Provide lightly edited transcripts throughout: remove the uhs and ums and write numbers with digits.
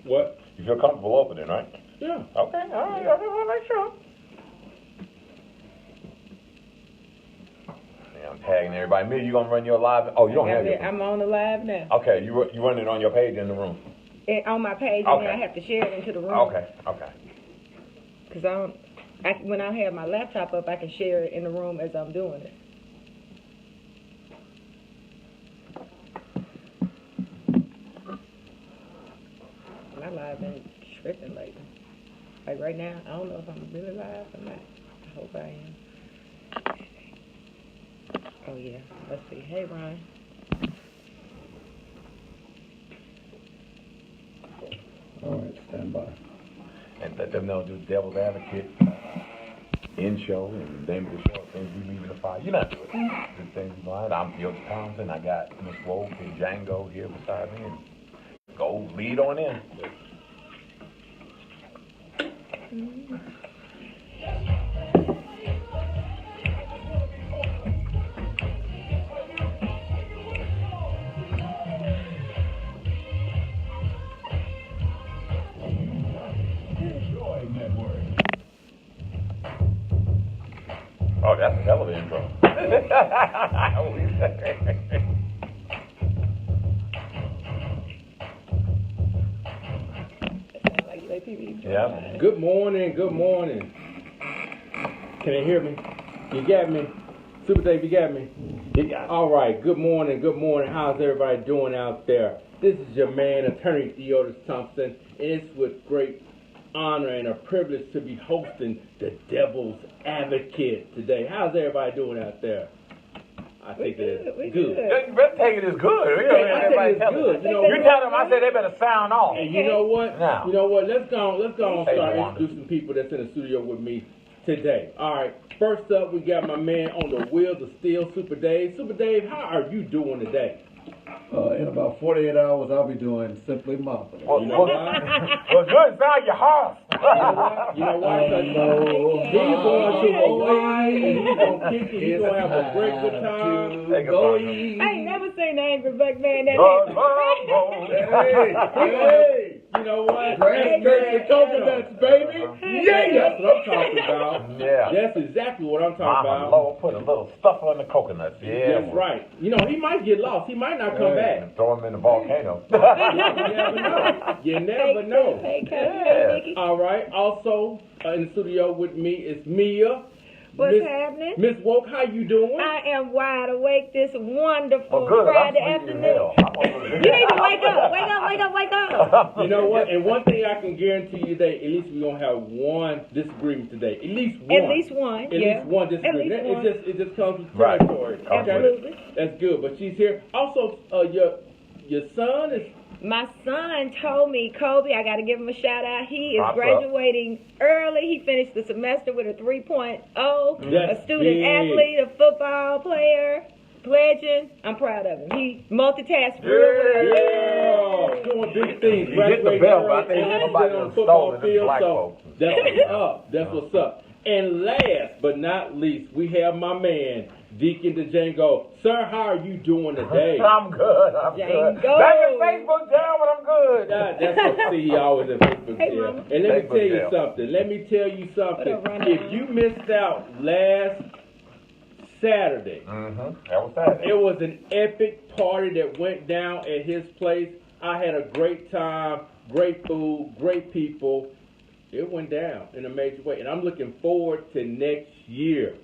What? You feel comfortable opening, right? Yeah. Okay, all right. I just want to make sure. Yeah, I'm tagging everybody. Mia, you gonna run your live? Oh, you don't have your. I'm on the live now. Okay, you run it on your page in the room. On my page, Okay. and then I have to share it into the room. Okay. Because when I have my laptop up, I can share it in the room as I'm doing it. My live been tripping lately. Like right now, I don't know if I'm really live or not. I hope I am. Oh yeah, let's see. Hey Ron. All right, stand by. And let them know, do Devil's Advocate in show and the name of the show, things we leave in the fire. You're not doing it. Good things behind. I'm Fields Townsend. I got Miss Woke and Django here beside me. And go lead on in. Oh, that's a hell of an intro. Yeah. Good morning. Can they hear me? You got me? Super Dave, you got me? All right. Good morning. How's everybody doing out there? This is your man, Attorney Theodis Thompson, and it's with great honor and a privilege to be hosting the Devil's Advocate today. How's everybody doing out there? I think it's good. You better take it as good. I think it's good. You tell them I said they better sound off. And you know what? Now. You know what? Let's go and start introducing people that's in the studio with me today. All right. First up, we got my man on the wheels of steel, Super Dave. Super Dave, how are you doing today? In about 48 hours, I'll be doing Simply Marvelous. Well, good. Sound your heart. You know what? He's going to Hawaii, and he's going to kick it. He's going to have a great good time. I ain't never seen the Angry Black Man that Hey, you know what? Grass skirts and coconuts, baby. Yeah, that's what I'm talking about. Yeah. That's exactly what I'm talking Mama about. Lord put a little stuff on the coconuts. Yeah. That's right. You know, he might get lost. He might not come back. And throw him in the volcano. You never know. Hey, All right. Also in the studio with me is Mia. What's happening? Miss Woke, how you doing? I am wide awake this wonderful Good. Friday I'm afternoon. sleepy You need to wake up. You know what? And one thing I can guarantee you today, at least we're going to have one disagreement today. At least one. At least one. At least one disagreement. It just comes with Right. territory. Okay? Absolutely. That's good. But she's here. Also, your son is... My son told me, Kobe, I got to give him a shout out. He is Props graduating early. He finished the semester with a 3.0, That's a student big. athlete, a football player, pledging. I'm proud of him. He multitasks real well. Yeah, doing big things. He hit the bell, but I think Graduating somebody on done football stole it. It's field, black so folks. that's what's up. That's what's up. And last but not least, we have my man, Deacon Django. Sir, how are you doing today? I'm good. I'm good. Back in Facebook jail, but I'm good. That's what he always at Facebook Hey, jail. Mama. And let me Facebook tell you something. What up, Ron? If you missed out last Saturday, That was Saturday. it was an epic party that went down at his place. I had a great time, great food, great people. It went down in a major way, and I'm looking forward to next year.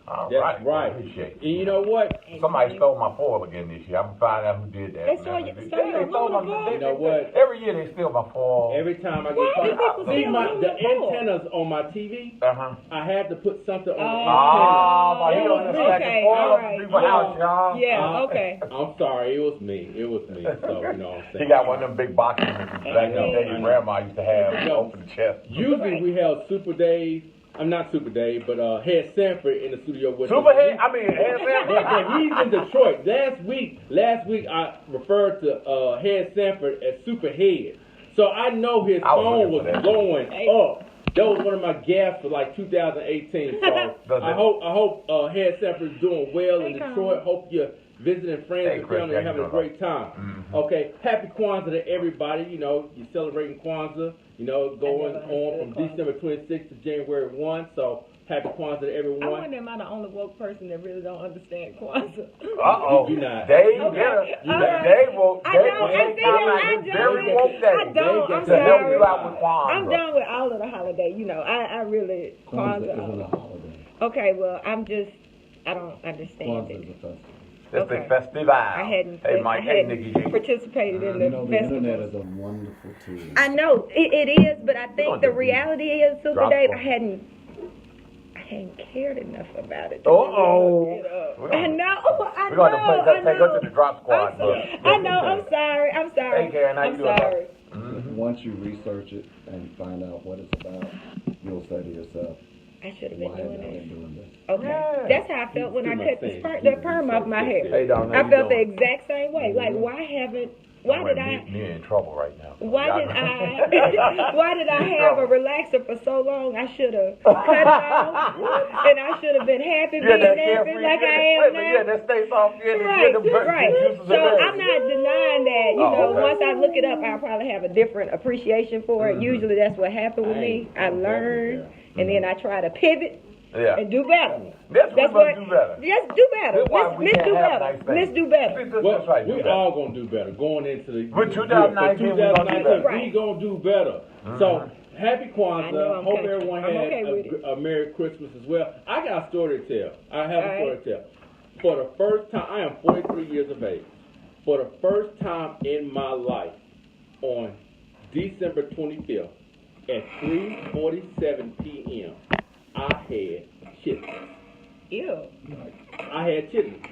All That's right. Appreciate it. And you know what? Somebody stole my foil again this year. I'm finding out who did that. They stole your aluminum foil? You know what? Every year they steal my foil. Every time I Why do get people see steal the aluminum foil? antennas on my TV, I had to put something on the Oh, antenna. you don't understand okay, the foil all up right. in people's house, y'all. Yeah, okay. I'm sorry, it was me. So you know what I'm saying. He got one of them big boxes back in the day your grandma used to have open the chest. Usually we have Super Dave. I'm not Super Dave, but Head Sanford in the studio with us. Superhead? I mean, Head But Sanford. he's in Detroit. Last week I referred to Head Sanford as Superhead. So I know his I was phone looking for was that. blowing up. That was one of my guests for like 2018. So I hope Head Sanford is doing well in Detroit. Hope visiting friends Hey, and Chris, family how and you having a doing, great time. Mhm. Okay, happy Kwanzaa to everybody. You know, you're celebrating Kwanzaa. You know, going never on from understood December 26th to January 1. So happy Kwanzaa to I everyone. wonder, am I the only woke person that really don't understand Kwanzaa? Uh-oh. You not. Dave, Okay. get her. Alright. Dave will. I Dave don't. will I take feel time out I his very don't. woke day I don't. I'm to help sorry. you out with Kwanzaa. I'm done with all of the holiday. You know, I really Kwanzaa isn't a Kwanzaa. holiday. Okay, well, I don't understand Kwanzaa it. is a festival. It's Okay. the festival. I hadn't, Hey, Mike. I Hey, hadn't Nikki G. participated in You the know, the internet festivals. is a wonderful tool. I know it is, but I gonna think the do reality is, Super drop Dave, one. I hadn't cared enough about it. Uh-oh. I know. We're going to take her to the drop squad. I'm sorry. I know. I'm sorry. I'm sorry. Hey, Karen, how you I'm doing? sorry. Mhm. Once you research it and find out what it's about, you'll say to yourself, I should have why been have I doing been this. doing this? Okay. Yeah. That's how I felt when I Pretty cut much saying the you perm off my hair. Hey, Don, how I you felt the doing? exact same way. Like, why did I? Me in trouble right now. Why did I? Why did I have a relaxer for so long? I should have cut it off, and I should have been happy being nappy like I am now. Yeah, that stays off. Right. So I'm not denying that. You know, okay. once I look it up, I'll probably have a different appreciation for it. Usually, that's what happened with me. I learn, and then I try to pivot Yeah. and do better. That's what do better. Yes, do better. That's why we Let's can't do have better. nice things. Let's do better. Well, That's right. we do better. all gonna do better going into the With 2019, we gonna do better. We gonna do better. So happy I know Kwanzaa. I'm Hope country. everyone I'm had okay with it. a Merry Christmas as well. I got a story to tell. I have a All story right. to tell. For the first time, I am 43 years of age. For the first time in my life, on December 25th at 3:47 p.m., I had chitlins. Ew. I had chitlins.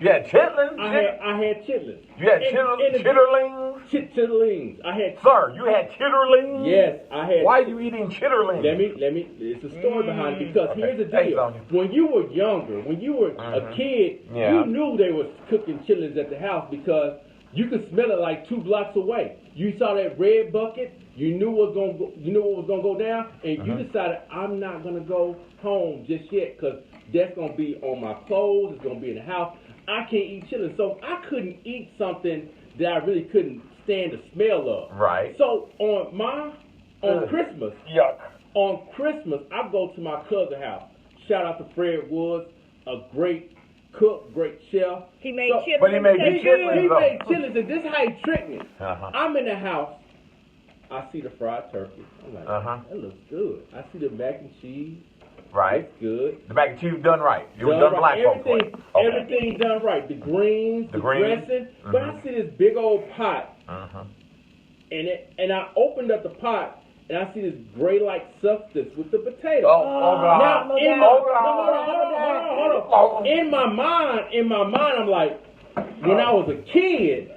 You had chitlins? I had chitlins. You had chitterlings? Chitterlings. I had. Sir, you had chitterlings? Yes, I had. Why are you eating chitterlings? Let me. It's a story behind it because Okay. here's the Hey, deal. Sonya. When you were younger, when you were a kid, Yeah. you knew they was cooking chitlins at the house because you could smell it like 2 blocks away. You saw that red bucket, you knew what was gonna go down, and you decided I'm not gonna go home just yet because that's gonna be on my clothes. It's gonna be in the house. I can't eat chitlins, so I couldn't eat something that I really couldn't stand the smell of. Right. So on Christmas. Yuck. On Christmas, I go to my cousin's house. Shout out to Fred Woods, a great cook, great chef. He made chitlins. but he made taste good He chitlins, good. made chitlins, and this is how he tricked me. Uh-huh. I'm in the house. I see the fried turkey. I'm like, Uh-huh. that looks good. I see the mac and cheese. Right. It's good. The mac and cheese done right. It was done black right. folks way. Everything done right. The greens, the greens. dressing. But I see this big old pot, Uh-huh. and I opened up the pot, and I see this gray-like substance with the potato. Oh, God. Now, in my, hold on. In my mind, I'm like, when I was a kid,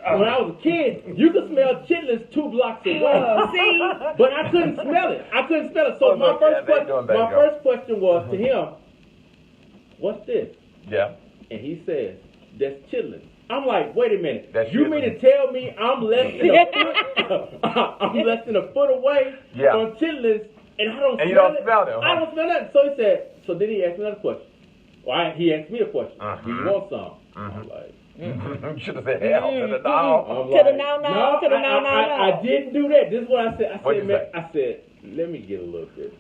you could smell chitlins 2 blocks away. See? But I couldn't smell it. So my first question was to him, what's this? Yeah. And he says, that's chitlins. I'm like, wait a minute. That's You mean to tell me I'm less than a foot away Yeah. from chitlins and I don't And you smell don't it? smell them, huh? I don't smell nothing. So he said, so then he asked me another question. Well, he asked me a question. Do you want some? I'm like, You should have said hell to the dog. I'm To the like, no, to the no. I didn't do that. This is what I said. What'd you say? I said, let me get a little bit.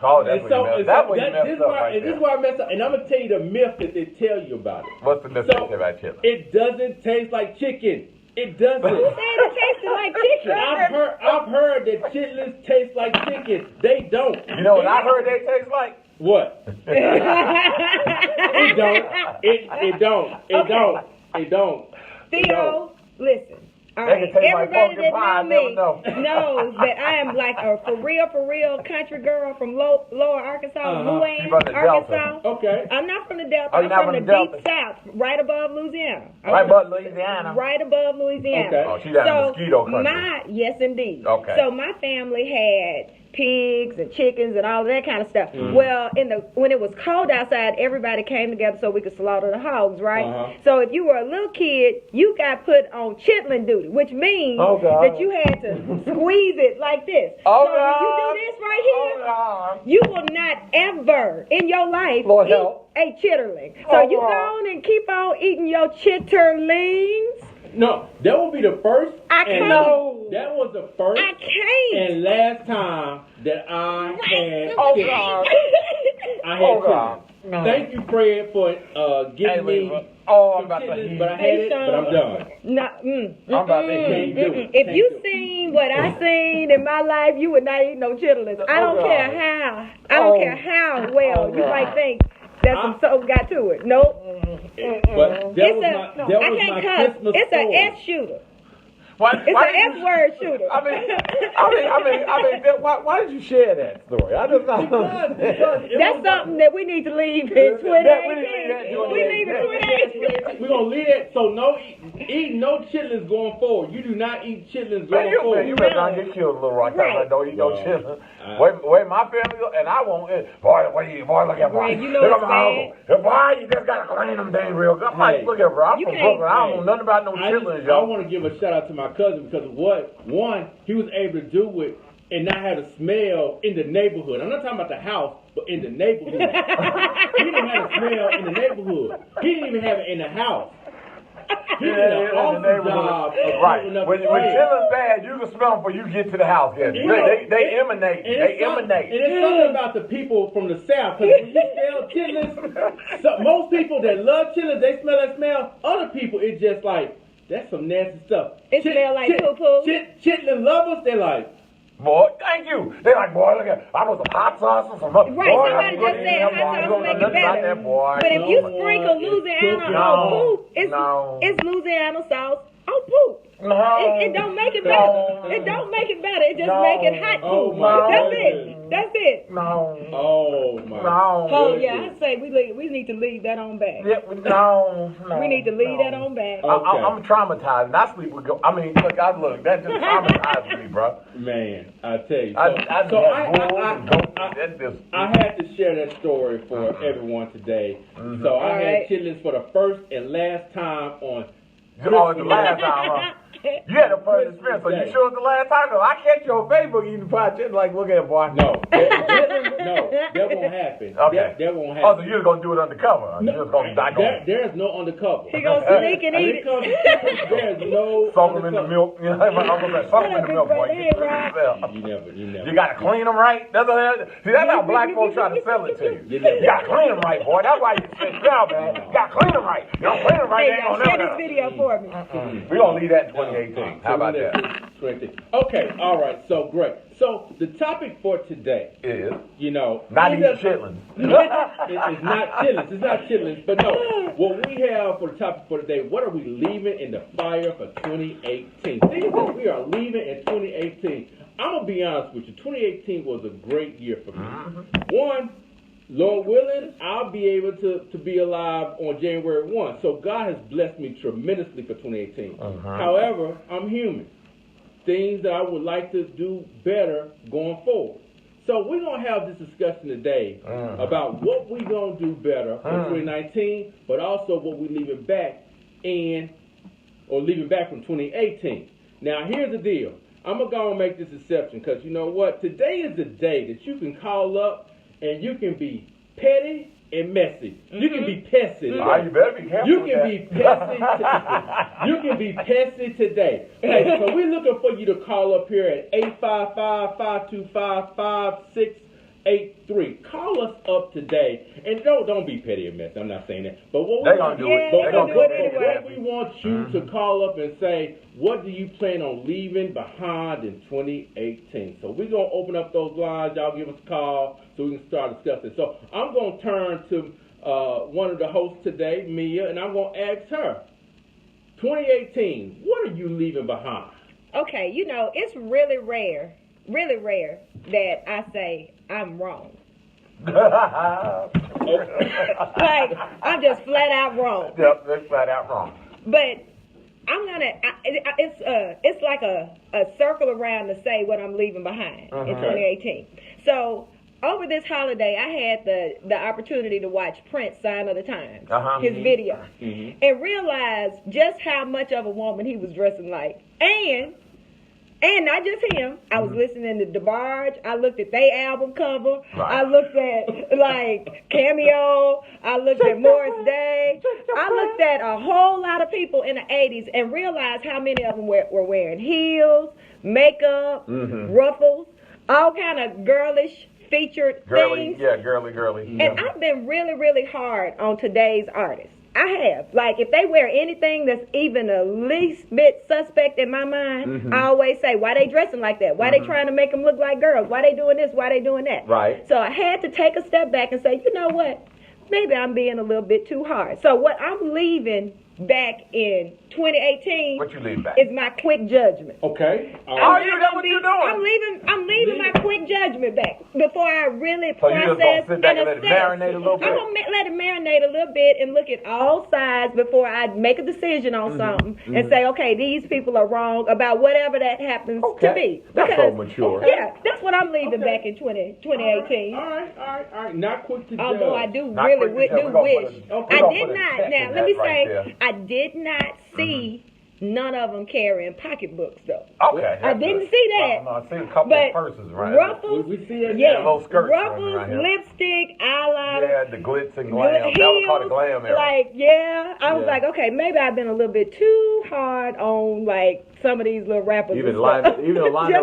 Oh, that's And what you messed up. That's what you this messed is up why, right and this there. is why I messed up. And I'm going to tell you the myth that they tell you about it. What's the myth So, about chitlins? it doesn't taste like chicken. It doesn't. Who said it tasted like chicken? I've heard that chitlins taste like chicken. They don't. You know what I heard they taste like? What? It don't. It don't. It don't. It don't. Theo, listen. All They right, can taste like everybody pumpkin pie, that know me never know. knows that I am like a for real country girl from Lower Arkansas, Luann, You from the Delta. Arkansas. Okay. I'm not from the Delta. Oh, I'm you're not from from the the deep Delta? south, right above Louisiana. Right above Louisiana. Right above Louisiana. Okay. Oh, she down in mosquito country. Yes, indeed. Okay. So my family had pigs and chickens and all of that kind of stuff. Well, when it was cold outside, everybody came together so we could slaughter the hogs, right? So if you were a little kid, you got put on chitlin duty, which means that you had to squeeze it like this. So when you do this right here, you will not ever in your life eat a chitterling. So you go on and keep on eating your chitterlings. No, that will be the first. I can't. That was the first I can't. and last time that I had chitlins. I had chitlins. Thank you, Fred, for giving me some chitlins, but I had it, but I'm done. No, I'm about to Can't do it. if you seen what I seen in my life, you would not eat no chitterlings. I don't care how. I don't care how well you might think that some soap got to it. Nope. But that was my Christmas It's story. an S shooter. Why It's an S word shooter. Why did you share that story? I just don't Because That's something that we need to leave in 2018. We leave in 2018. We're going to leave it. So eat no chitlins going forward. You do not eat chitlins going forward. You better not get killed, little rock. I don't eat no chitlins. Wait, my family, and I won't. Boy, look at boy. You know look at my uncle. Boy, you just got to clean them things real good. Hey, look at bro. I'm from Brooklyn. I don't know nothing about no chitlins, I y'all. want to give a shout out to my cousin because of what? One, he was able to do it and not have a smell in the neighborhood. I'm not talking about the house, but in the neighborhood. He didn't have a smell in the neighborhood. He didn't even have it in the house. He did an awesome job of cleaning up When the smell. chilling's bad, you can smell them before you get to the house. Yes. They emanate. They emanate. And it's something about the people from the South. Because when you smell chitlins, most people that love chitlins, they smell that smell. Other people, it's just like, that's some nasty stuff. It smell like poo-poo. Chitlin lovers, they're like, boy, thank you. They like, boy, look at, I want some hot sauce and some. Right, boy, somebody just said hot sauce make it better. But if you sprinkle Louisiana on poop, it's Louisiana sauce on poop. No. It don't make it better. It don't make it better. It just make it hot poop. That's it. No. Oh my. No. Oh yeah, I say we need to leave that on back. Yeah, no. We need to leave that on back. I'm traumatized. And I sleep with. I mean, look, that just traumatized me, bro. Man, I tell you. I had to share that story for everyone today. So I had chitlins for the first and last time on. Oh, it's the last time, huh? You had a first experience, so you sure it's the last time? Cause I catch you on Facebook eating fried chicken. Like, look at it, boy. No, that won't happen. Okay. That won't happen. Oh, so you're gonna do it undercover? No, you're just gonna die on. There's no undercover. He gonna sneak and eat it. There's no. Soak them in the milk. You know, my uncle said, soak them in the milk, boy. You never. You gotta clean them right. That's how black folks try to sell it to you. You gotta clean them right, boy. That's why you sit down, man. You gotta clean them right. You don't clean them right, they ain't gonna share never. this video for me. We gonna leave that in 2018. How about that? Okay, all right. So great. So the topic for today is, not eating chitlins. It's not chitlins. It's not chitlins. But no, what we have for the topic for today, what are we leaving in the fire for 2018? Things that we are leaving in 2018. I'm gonna be honest with you. 2018 was a great year for me. One, Lord willing, I'll be able to be alive on January 1. So God has blessed me tremendously for 2018. However, I'm human. Things that I would like to do better going forward. So we're going to have this discussion today about what we're going to do better for 2019, but also what we're leaving back from 2018. Now, here's the deal. I'm going to go and make this exception because you know what? Today is the day that you can call up and you can be petty and messy. You can be pessy today. You better be careful. You can be pessy. You can be pessy today. Hey, so we're looking for you to call up here at 855-525-5683. Call us up today, and don't be petty and messy. I'm not saying that, but what they're gonna do it. What we want you to call up and say, what do you plan on leaving behind in 2018? So we're gonna open up those lines. Y'all give us a call so we can start discussing. So I'm gonna turn to one of the hosts today, Mia, and I'm gonna ask her, 2018, what are you leaving behind? Okay, it's really rare that I say I'm wrong. Like, I'm just flat out wrong. Yep, that's flat out wrong. But It's like a circle around to say what I'm leaving behind in 2018. So over this holiday, I had the opportunity to watch Prince Sign of the Times, his video, and realized just how much of a woman he was dressing like, and not just him. I was listening to DeBarge. I looked at their album cover. Right. I looked at like Cameo. I looked at Morris Day. I looked at a whole lot of people in the 80s and realized how many of them were wearing heels, makeup, ruffles, all kind of girlish featured things. Yeah, girly. And I've been really, really hard on today's artists. I have. Like, if they wear anything that's even the least bit suspect in my mind, I always say, why they dressing like that? Why they trying to make them look like girls? Why they doing this? Why they doing that? Right. So I had to take a step back and say, you know what? Maybe I'm being a little bit too hard. So what I'm leaving back in 2018 what you leave back? is my quick judgment. Okay. That's what you're doing? I'm leaving my quick judgment back before I really so process you just gonna sit back and and let it marinate a little bit? I'm going to let it marinate a little bit and look at all sides before I make a decision on something and say, okay, these people are wrong about whatever that happens to be. That's so mature. Yeah, that's what I'm leaving back in 2018. All right. Not quick to judge. Although I do really wish. I did not. Now, let me say, I did not see none of them carrying pocketbooks, though. Okay. I didn't see that. No, I see a couple of purses, right? Ruffles, we see that. yeah, little skirts ruffles, around here. lipstick, eyeliner. Yeah, the glitz and glam. Heels, That was called the glam era. I was like, okay, maybe I've been a little bit too hard on, like, some of these little rappers. Even Lionel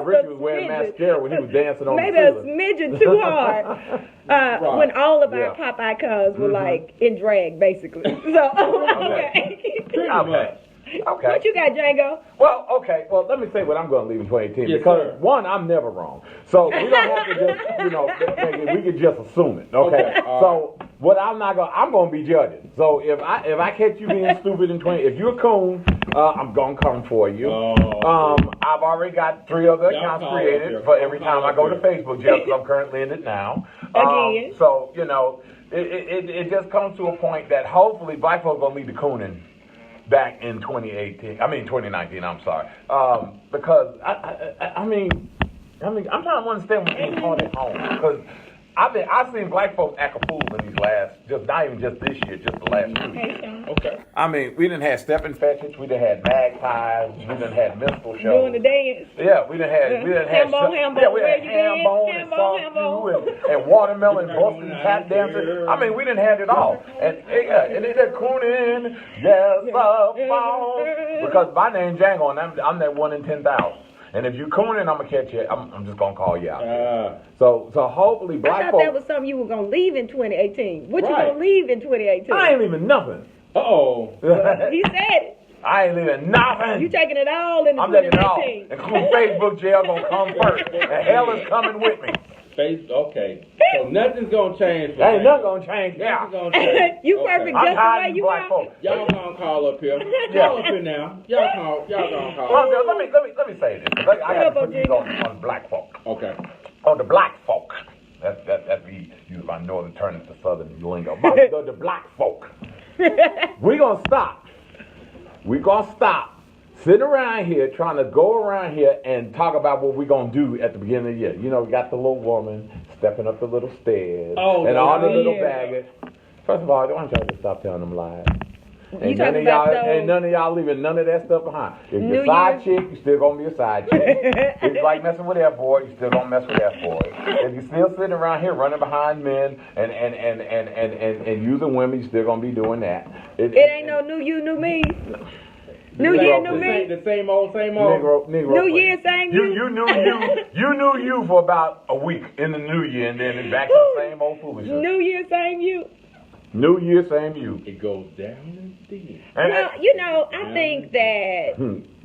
Richie was wearing mascara when he was dancing on the ceiling. Maybe a smidgen too hard. When all of our pop icons were, like, in drag, basically. So, Okay. What you got, Django? Well, let me say what I'm going to leave in 2018. Because, one, I'm never wrong. So, we don't have to just, we can just assume it, okay? So, what I'm going to be judging. So, if I catch you being stupid in if you're a coon, I'm going to come for you. I've already got 3 other accounts created for every time I go to Facebook, Jeff, because I'm currently in it now. Again. So, it just comes to a point that hopefully black folks going to lead the cooning back in 2019, I'm sorry. Because, I'm trying to understand what's being taught at home. Because I've seen black folks act a fool in these not even just this year, just the last 2 years. Okay. We done had stepping fetches, we done had magpies, we done had minstrel shows. Doing the dance. Yeah, we done had Hambone, we had hambone and soft and watermelon busting tap dancing. We done had it all. And it's a crooning, yes, because my name's Django and I'm that 1 in 10,000. And if you're cooning, I'm going to catch you. I'm just going to call you out. So hopefully black folks. I thought that was something you were going to leave in 2018. What you going to leave in 2018? I ain't leaving nothing. Uh-oh. Well, he said it. I ain't leaving nothing. You taking it all in 2018. I'm taking it all. Including Facebook jail going to come first. And hell is coming with me. Okay. So nothing's going to change. Ain't nothing going to change. Yeah. Nothing's going to change. You perfect just the way you are. Y'all going to call up here. Call up here now. Y'all going to call. Well, let me say this. I got to put these on black folk. Okay. On the black folk. That's me use my northern turn into southern lingo. The black folk. We're going to stop. We're going to stop sitting around here trying to go around here and talk about what we're going to do at the beginning of the year. We got the little woman stepping up the little stairs and all the little baggage. First of all, why don't y'all just stop telling them lies? Ain't none of y'all leaving none of that stuff behind. If you're a side chick, you still gonna be a side chick. If you like messing with that boy, you still gonna mess with that boy. If you still sitting around here running behind men and using women, you still gonna be doing that. It ain't no new you, new me. New year, new me. The same old. Negro. New year, same you. You knew you for about a week in the new year, and then it's back to the same old foolishness. New year, same you. New year, same you. It goes down indeed. Well, I think that...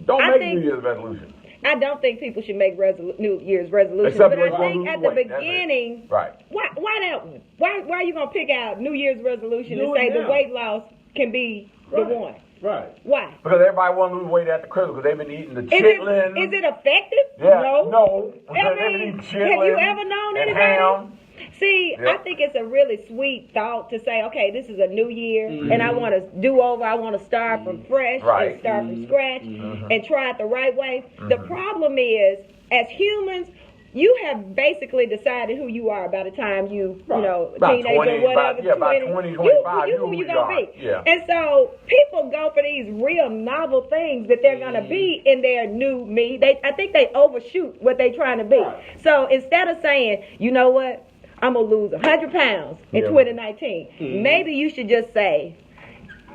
Don't make New Year's resolutions. I don't think people should make New Year's resolutions. Except but I think at the beginning... Right. Why that one? Why are you going to pick out New Year's resolution and say the weight loss can be the one? Right. Why? Because everybody want to lose weight after Christmas because they've been eating the chitlin. Is it effective? Yeah. No. They've been eating chitlin. Have you ever known and anybody? ham. See, Yep. I think it's a really sweet thought to say, okay, this is a new year, and I want to do over. I want to start from fresh Right. and start from scratch and try it the right way. The problem is, as humans, you have basically decided who you are by the time you know, About teenager, 20, whatever, about 20, 25, you who you you gonna be. Yeah. And so people go for these real novel things that they're gonna be in their new me. I think they overshoot what they're trying to be. Right. So instead of saying, you know what, I'm gonna lose 100 pounds in 2019, maybe you should just say,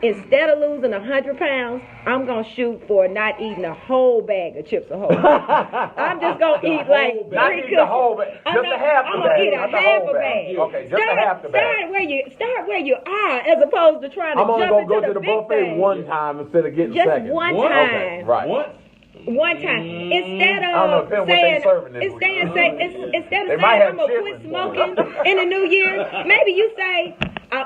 instead of losing 100 pounds, I'm gonna shoot for not eating a whole bag of Chips Ahoy. I'm just gonna eat like Not 3 eat the whole bag, just a half the I'm bag. gonna eat a not the half whole a bag. Okay, just a half the bag. Start where you are, as opposed to trying to I'm only jump gonna go into to the big buffet thing. one time instead of getting Just seconds. one One? time. Okay, right. Once? One time. Instead I don't know, of depends what they saying, serving this instead week. of saying They might have I'm gonna quit chitlins. smoking in the new year, maybe you say,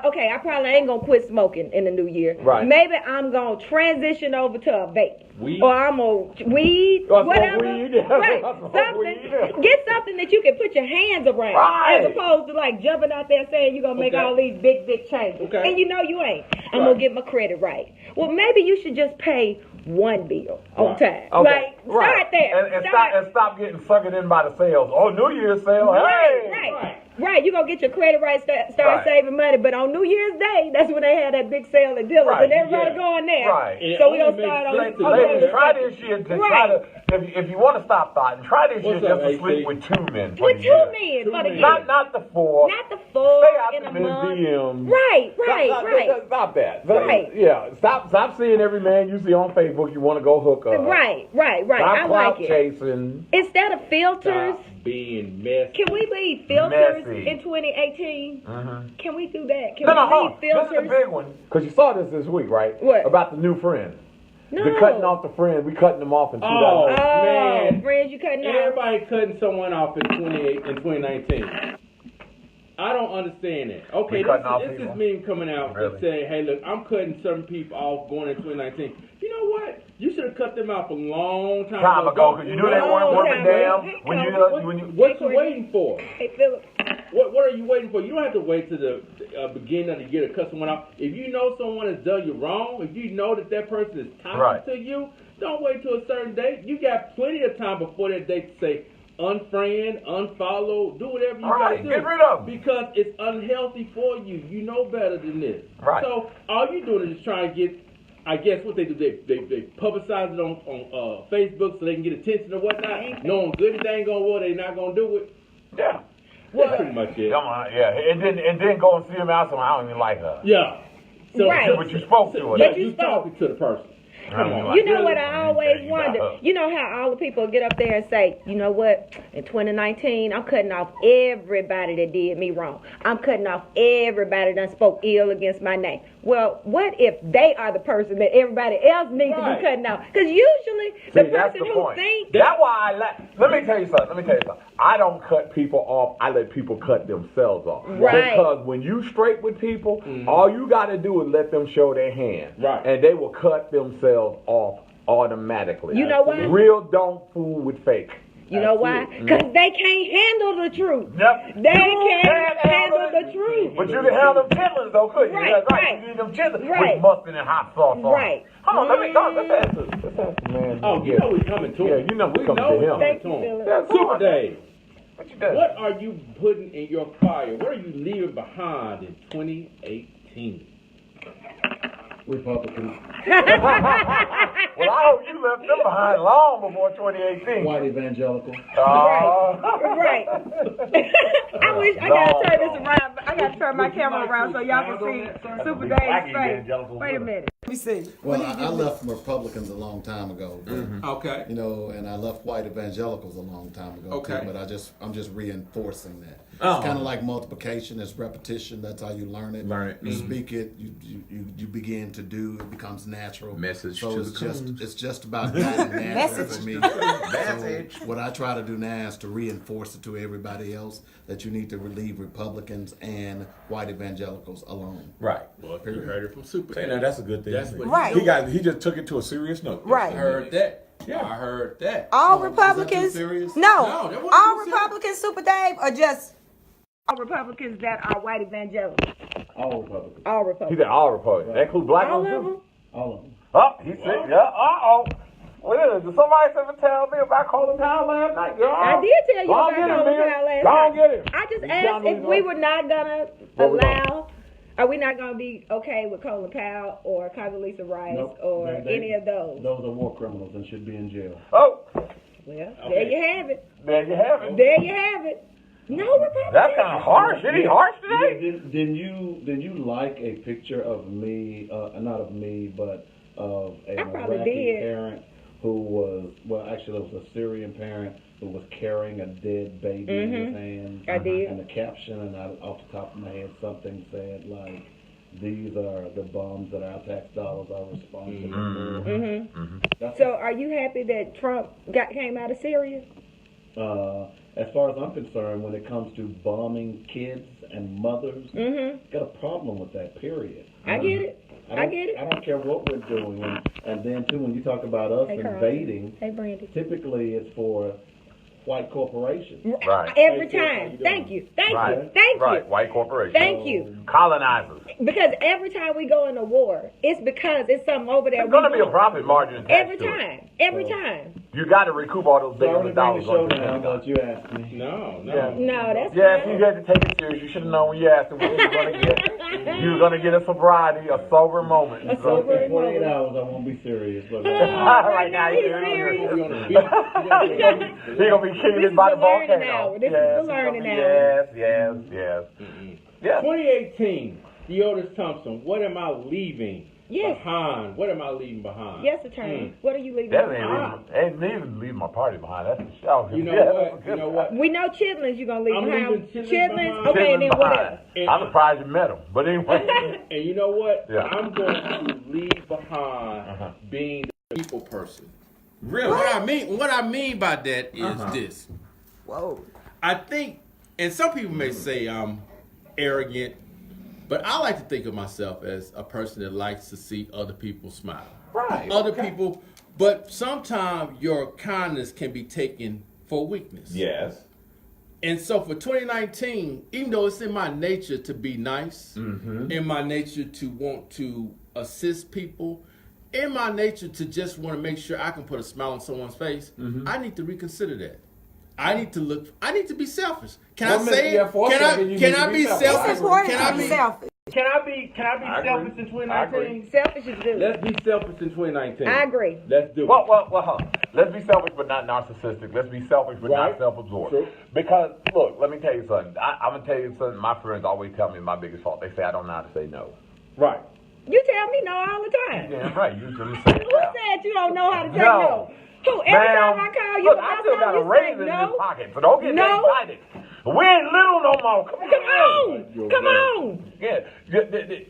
okay, I probably ain't gonna quit smoking in the new year. Right. Maybe I'm gonna transition over to a vape. Weed? Or I'm gonna weed, Or smoke whatever. weed. Right. Smoke Something. weed. Get something that you can put your hands around. Right. As opposed to like jumping out there saying you're gonna make Okay. all these big changes. Okay. And you know you ain't. I'm Right. gonna get my credit right. Well, maybe you should just pay one bill on Right. time. Okay. Like, start there. And stop getting suckered in by the sales. Oh, New Year's sale. Hey. Right. You're going to get your credit right, start Right. saving money. But on New Year's Day, that's when they had that big sale at Dillard's. Right, And everybody yeah. going there. Right. And So it we going only to start makes on sense to okay. Ladies, try this year to try Right. to, if you want to stop fighting, try this year What's just up, to AC? sleep with 2 men. for With the 2 year. men Two for the men. year. Not the 4. Not the 4 Stay out in the a men's month. DMs. Right. Stop that. Right. Yeah. Stop seeing every man you see on Facebook you want to go hook up. Right. Stop I like clout it. chasing. Instead of filters, Stop being messy. can we leave filters Messy. in 2018? Can we do that? Can No, we hold leave on. filters? This is a big one. Because you saw this week, right? What? About the new friend. No. They're cutting off the friend. We cutting them off in 2000. Oh, Oh, man. friends, you cutting off. Everybody cutting someone off in 2019. I don't understand it. Okay, We cutting off this people? is me coming out Really? and saying, hey, look, I'm cutting certain people off going in 2019. You know what? You should have cut them off a long time Ago, because you knew they weren't worth a time damn. ago. When you, What you waiting for? Hey, Philip. What are you waiting for? You don't have to wait to the beginning of the year to cut someone off. If you know someone has done you wrong, if you know that person is toxic Right. to you, don't wait till a certain date. You got plenty of time before that date to say unfriend, unfollow, do whatever you Right, gotta do. get rid of 'em. Because it's unhealthy for you. You know better than this. Right. So all you're doing is just trying to get, I guess what they do, they publicize it on Facebook so they can get attention or whatnot. Knowing good and dang on what they not gonna do it. yeah. That's pretty much it. Come on, yeah. And then go and see him out. So I don't even like her. Yeah. So, Right. But you spoke to her. Yeah, But you you spoke. talking to the person. Come on. You know what I always you got wonder? her. You know how all the people get up there and say, you know what? In 2019, I'm cutting off everybody that did me wrong. I'm cutting off everybody that spoke ill against my name. Well, what if they are the person that everybody else needs to Right. be cutting off? Because usually the See, that's person the who point. thinks That's why let me tell you something. I don't cut people off. I let people cut themselves off. Right. Because when you straight with people, all you got to do is let them show their hand. Right. And they will cut themselves off automatically. You know why? Real don't fool with fake. You know why? Because they can't handle the truth. Yep. They You can't handle the truth. But you can handle them chitlins though, couldn't you? Right, That's right. You need them chitlins Right. with mustard and hot sauce on. Right. Hold on, let's ask the man. Oh, you know we coming to him. Yeah, you know we coming to him. Thank you, to him. Philip. Yeah, come Super on. Dave, What you doing? what are you putting in your fire? What are you leaving behind in 2018? Republicans, Well, I hope you left them behind long before 2018. white evangelical. Right. I wish I gotta turn this around. I gotta turn my camera around so y'all can see Super Dave's face. Wait a minute. Let me see. Well, I left Republicans a long time ago. But, Okay. you know, and I left white evangelicals a long time ago Okay. too. But I'm just reinforcing that. Oh. It's kind of like multiplication. It's repetition. That's how you learn it. Learn it. You speak it. You begin to do. It becomes natural. Message So to it's the just it's just about getting natural for me. Message. So what I try to do now is to reinforce it to everybody else that you need to leave Republicans and white evangelicals alone. Right. Well, you heard it from Super Say Dave. now, that's a good thing. That's what Right. He just took it to a serious note. Right. I heard that. Yeah. I heard that. All Oh, is that too Republicans. serious? No. No, that wasn't All too serious. Republicans, Super Dave, are just all Republicans that are white evangelicals? All Republicans. All He Republicans. said all Republicans. That includes black All ones of too. them? All of them. Oh, he said, yeah, uh-oh. Well, did somebody ever tell me about Colin Powell last night? Girl, I did tell you go on, about get him, Colin man. Powell last Go on, night. get him. I just You asked sound if like we you were not gonna What we allow. Are we not gonna be okay with Colin Powell or Condoleezza Rice Nope. or They- any of those? Those are war criminals and should be in jail. Oh, Well, there Okay. you have it. there you have it. There you have it. No Republicans. That's kind of harsh. Isn't he harsh today? Didn't you like a picture of me? Not of me, but of I an probably Iraqi did. parent who was actually it was a Syrian parent who was carrying a dead baby in his hands. I did. And the caption, and off the top of my head, something said like, "These are the bombs that our tax dollars are responsible for." Mm-hmm. That's So, are you happy that Trump came out of Syria? As far as I'm concerned, when it comes to bombing kids and mothers, got a problem with that, period. I get it. I get it. I don't care what we're doing. And then, too, when you talk about us Hey, Carl. invading, Hey, Brandy. typically it's for white corporations. Right. Every Hey, Chris, how time. you Thank doing? you. Thank Right. you. Thank Right. you. White corporation. Thank you. Colonizers. Because every time we go into war, it's because it's something over there. There's going to we be a want. profit margin attached Every to it. time. Every time. You got to recoup all those So I billions want of to dollars. bring the show on the down, but you asked me. No, no. Yeah. No, that's Yes, fine. you had to take it serious. You should have known when you asked him what you were going to get. You were going to get a sobriety, a sober moment. A sober In 48 moment. hours, I won't be serious. But Right now, he's he's serious. We're gonna beat. He's going to be This killed is by the the learning volcano. hour. This is Yes, the he's gonna learning be- hour. Yes. Yeah. 2018, Deotis Thompson. What am I leaving Yes. behind? What am I leaving behind? Yes, attorney. What are you leaving That behind? ain't even leaving my party behind. That's for sure. You know Yeah, what? that's a You good know one. what? We know Chitlins you're going to leave I'm behind. leaving Chitlins behind. Okay, and then what Behind. else? I'm surprised you met him. But anyway. And you know what? Yeah. I'm going to leave behind being the people person. Really? What I mean by that is this. Whoa. I think, and some people may say I'm arrogant, but I like to think of myself as a person that likes to see other people smile. Right. Other people, but sometimes your kindness can be taken for weakness. Yes. And so for 2019, even though it's in my nature to be nice, in my nature to want to assist people, in my nature to just want to make sure I can put a smile on someone's face, I need to reconsider that. I need to be selfish. Can I say it? Can I be selfish? It's important Can to I be be selfish. Can I be I selfish agree. in 2019? I agree. Selfish is good. Let's be selfish in 2019. I agree. Let's do it. Well, let's be selfish but not narcissistic. Let's be selfish but Right. not self-absorbed. True. Because, look, let me tell you something. I'm going to tell you something. My friends always tell me my biggest fault. They say I don't know how to say no. Right. You tell me no all the time. Yeah, right. You should say it Who now. said you don't know how to say No. no? Who? Every time I call you look, about I still got a something, raise you in say this no. pocket, so don't get No. excited. We ain't little no more. Come Come on. on. Come on. Yeah,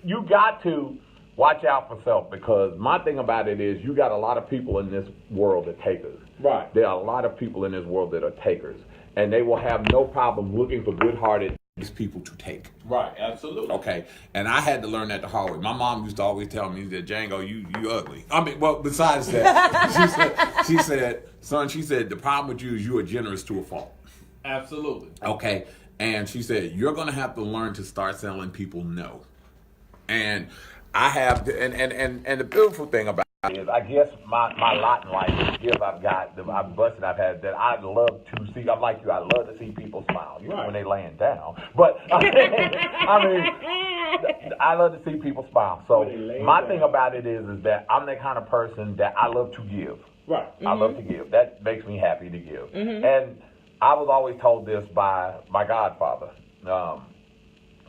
you got to watch out for self, because my thing about it is you got a lot of people in this world that takers. Right. There are a lot of people in this world that are takers, and they will have no problem looking for good-hearted people to take. Right. Absolutely. Okay, and I had to learn that the hard way. My mom used to always tell me that, Django, you ugly. I mean, well, besides that, she said, son, she said, the problem with you is you are generous to a fault. Absolutely. Okay, and she said, you're going to have to learn to start telling people no. And I have, and the beautiful thing about is, I guess my lot in life, the gift I've got, the blessing I've had, that I love to see. I'm like you. I love to see people smile, you know, Right. when they laying down. But I mean, I love to see people smile. So When they laying my down. thing about it is that I'm the kind of person that I love to give. Right. I love to give. That makes me happy to give. And I was always told this by my godfather,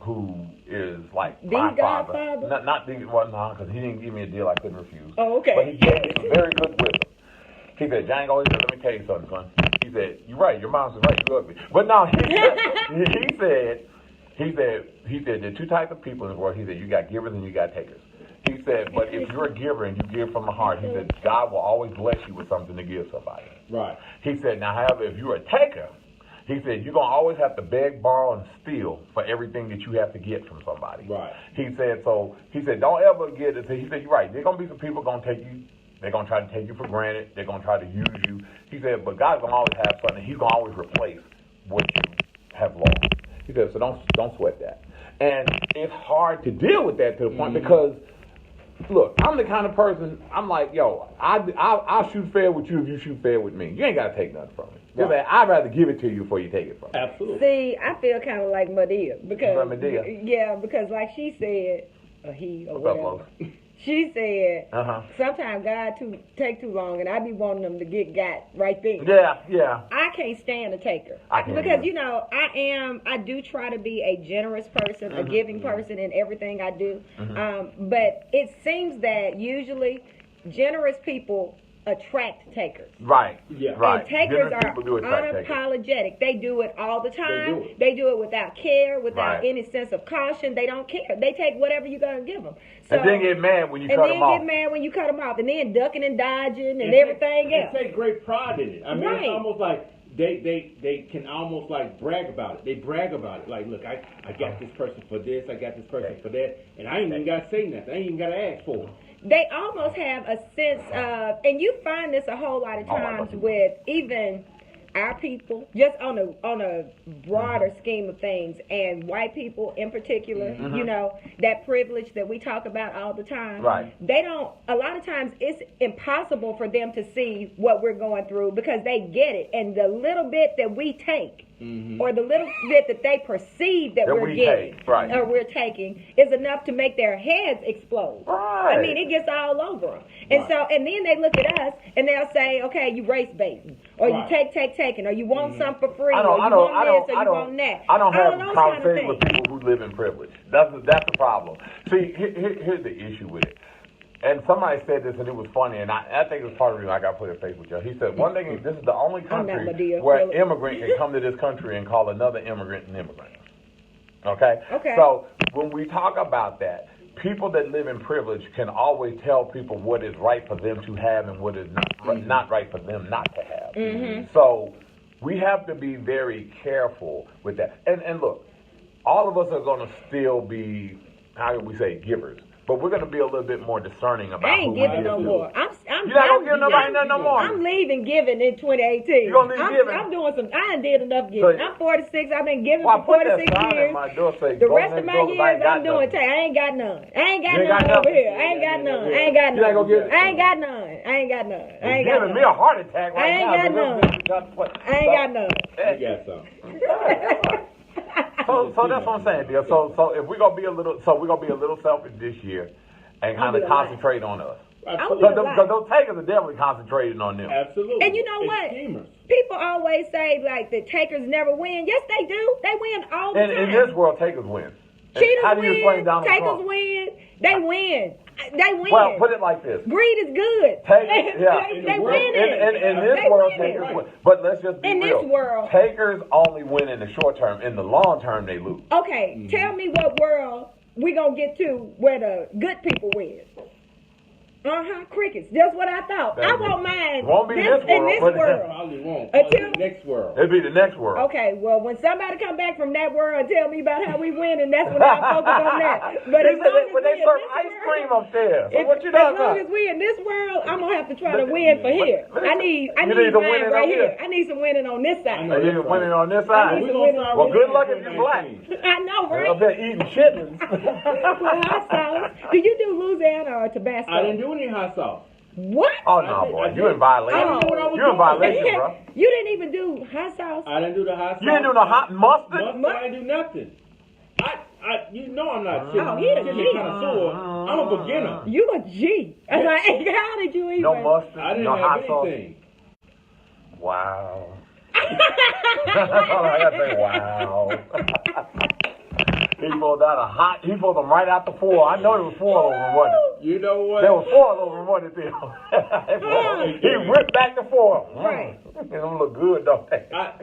who is like The my father. godfather? Not the one, because he didn't give me a deal I couldn't refuse. Oh, okay. But he gave me some very good wisdom. He said, Django, he said, let me tell you something, son. He said, you're right, your mom's right, you ugly. But no, he said, there are two types of people in this world. He said, you got givers and you got takers. He said, but if you're a giver and you give from the heart, he said, God will always bless you with something to give somebody. Right. He said, now, however, if you're a taker, he said, you're going to always have to beg, borrow, and steal for everything that you have to get from somebody. Right. He said, don't ever get it. He said, you're right. There's going to be some people going to take you. They're going to try to take you for granted. They're going to try to use you. He said, but God's going to always have something. He's going to always replace what you have lost. He said, so don't sweat that. And it's hard to deal with that to the point because, look, I'm the kind of person, I'm like, yo, I'll shoot fair with you if you shoot fair with me. You ain't got to take nothing from me. Right. I'd rather give it to you before you take it from me. Absolutely. See, I feel kind of like Madea because Madea. yeah, because like she said, or he or What's whatever. up, Lois? She said, Uh-huh. sometimes God take too long, and I be wanting them to get got right there. Yeah. I can't stand a taker I can't because either. I do try to be a generous person, a giving person in everything I do. But it seems that usually generous people attract takers. Right. Yeah. Right. And takers Generous are people do attract takers. unapologetic. They do it all the time. do it. They do it without care, without Right. any sense of caution. They don't care. They take whatever you're going to give them. So, And then get mad when you cut them off. And then get mad when you cut them off. And then ducking and dodging and They everything else. They take great pride in it. I mean, Right. it's almost like they can almost like brag about it. They brag about it. Like, look, I got this person for this. I got this person for that. And I ain't even got to say nothing. I ain't even got to ask for it. They almost have a sense of, and you find this a whole lot of times with even our people, just on a broader scheme of things, and white people in particular, you know, that privilege that we talk about all the time. Right. They don't, a lot of times it's impossible for them to see what we're going through because they get it. And the little bit that we take, or the little bit that they perceive that we're getting, or we're taking, is enough to make their heads explode. Right. I mean, it gets all over them. And so, and then they look at us and they'll say, okay, you race baiting, or you taking, or you want something for free, or you want this, or you want that. I don't have those conversations kind of with people who live in privilege. That's the problem. See, here's the issue with it. And somebody said this, and it was funny, and I think it was part of the reason I got put in Facebook. Joe. He said, one thing, this is the only country where an immigrant can come to this country and call another immigrant an immigrant. Okay? So when we talk about that, people that live in privilege can always tell people what is right for them to have and what is not right for them not to have. So we have to be very careful with that. And look, all of us are going to still be, how can we say, givers. But we're going to be a little bit more discerning about I ain't who we giving give no to. more. You're not going to give nobody nothing no more. I'm leaving giving in 2018. You're going to leave giving? I'm doing some, I done did enough giving. I'm 46. I've been giving Well, for I put that 46 sign years. in my door saying, The rest of my years I'm doing nothing. I ain't got none. I ain't got You ain't none got over nothing? here. I ain't got none. I ain't got You ain't none. gonna get it? I ain't got none. I ain't got none. I ain't You're got giving none. me a heart attack right I ain't now. got none. I ain't got none. You got some. So that's what I'm saying, dear. So if we're gonna be a little selfish this year and kind of concentrate on us. Because those takers are definitely concentrating on them. Absolutely. And you know what? Schemers. People always say like the takers never win. Yes, they do. They win all the time. In this world, takers win. Cheaters How do you explain win. Donald Takers Trump? win. They win. They win. Well, put it like this. Greed is good. They win it. In this world, takers win. But let's just be In real. this world. Takers only win in the short term. In the long term, they lose. Okay, tell me what world we gonna get to where the good people win. Crickets. That's what I thought. I want mine. Won't be this in world, this but world. Probably won't. Until- The next world. It'll be the next world. Okay, well, when somebody come back from that world and tell me about how we win, and that's when I focus on that. But as long as But they we in serve this ice world- cream up there. So As what you talking long about? as we in this world, I'm gonna have to try to win for here. I need You need some mine winning right on here. here. I need some winning on this side. And you're winning on this I side. need some winning on Well, this good side. luck if you're black. I know, They're right? up there eating chitlins. Well, hot sauce. Do you do Louisiana or Tabasco? I didn't do any hot sauce. What? Oh no, boy, you in violation. I didn't know what I was You in doing. violation, bro. You didn't even do hot sauce? I didn't do the hot sauce. You didn't do no hot mustard. I didn't do nothing. You know I'm not Oh, he a G. connoisseur. I'm a beginner. You a G. I'm like, how did you even? No mustard. I didn't no have hot sauce. anything. Wow. That's all I gotta say. Wow. He pulled them right out the four. I know it was 4 of them, wasn't it? You know what? There was 4 of them, wasn't it? He ripped back the 4. Right. They don't look good, don't they? I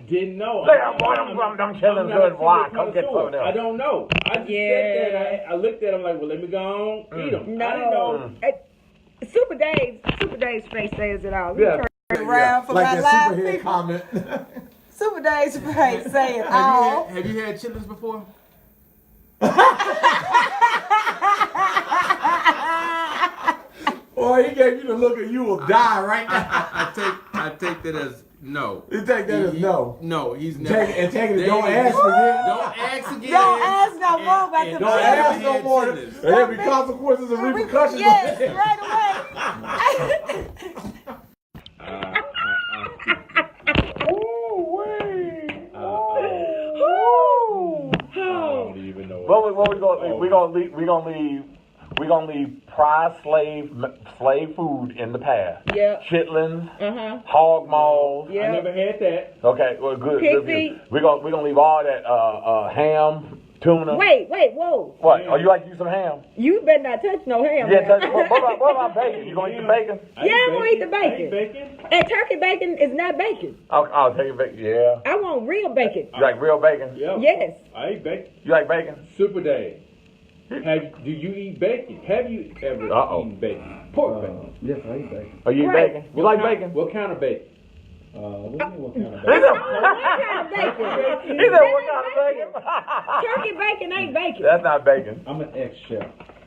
didn't know. Look at them chilling good. Why? Come get some of them. I don't know. I just sat there and I looked at them like, well, let me go on, eat them. No. I didn't know. Super Dave's face says it all. Yeah. Around for Like my that live superhead people. comment. Super Dave's face say it all. Have you had chitlins before? Boy, he gave you the look of you will die right now. I take that as No. You take that as no. No, he's never. Take it. There Don't you ask go. again. Don't ask again. Don't ask no more about the Don't ask no Head more. sentence. There be consequences and repercussions. Yes, right away. I don't even know. What we gonna leave? We gonna leave prize slave food in the past. Yeah. Chitlins, Uh-huh. hog maws. Yeah. I never had that. Okay, well, good. Pig good. feet. We gonna leave all that ham, tuna. Wait, whoa. What? Oh, you like to use some ham? You better not touch no ham. Yeah. now. What about bacon? You gonna eat the bacon? Yeah, I won't eat the I bacon. eat bacon. And turkey bacon is not bacon. I'll take bacon. Yeah. I want real bacon. You like real bacon? Yeah. Yes. I eat bacon. You like bacon? Super Day. Do you eat bacon? Have you ever eaten bacon? Pork bacon. Yes, I eat bacon. Oh, you eat Right. bacon? You like bacon? What kind of bacon? What do you mean, what kind of He bacon? said, What kind of bacon? he said, what kind of bacon? Turkey bacon ain't bacon. That's not bacon. I'm an ex-chef,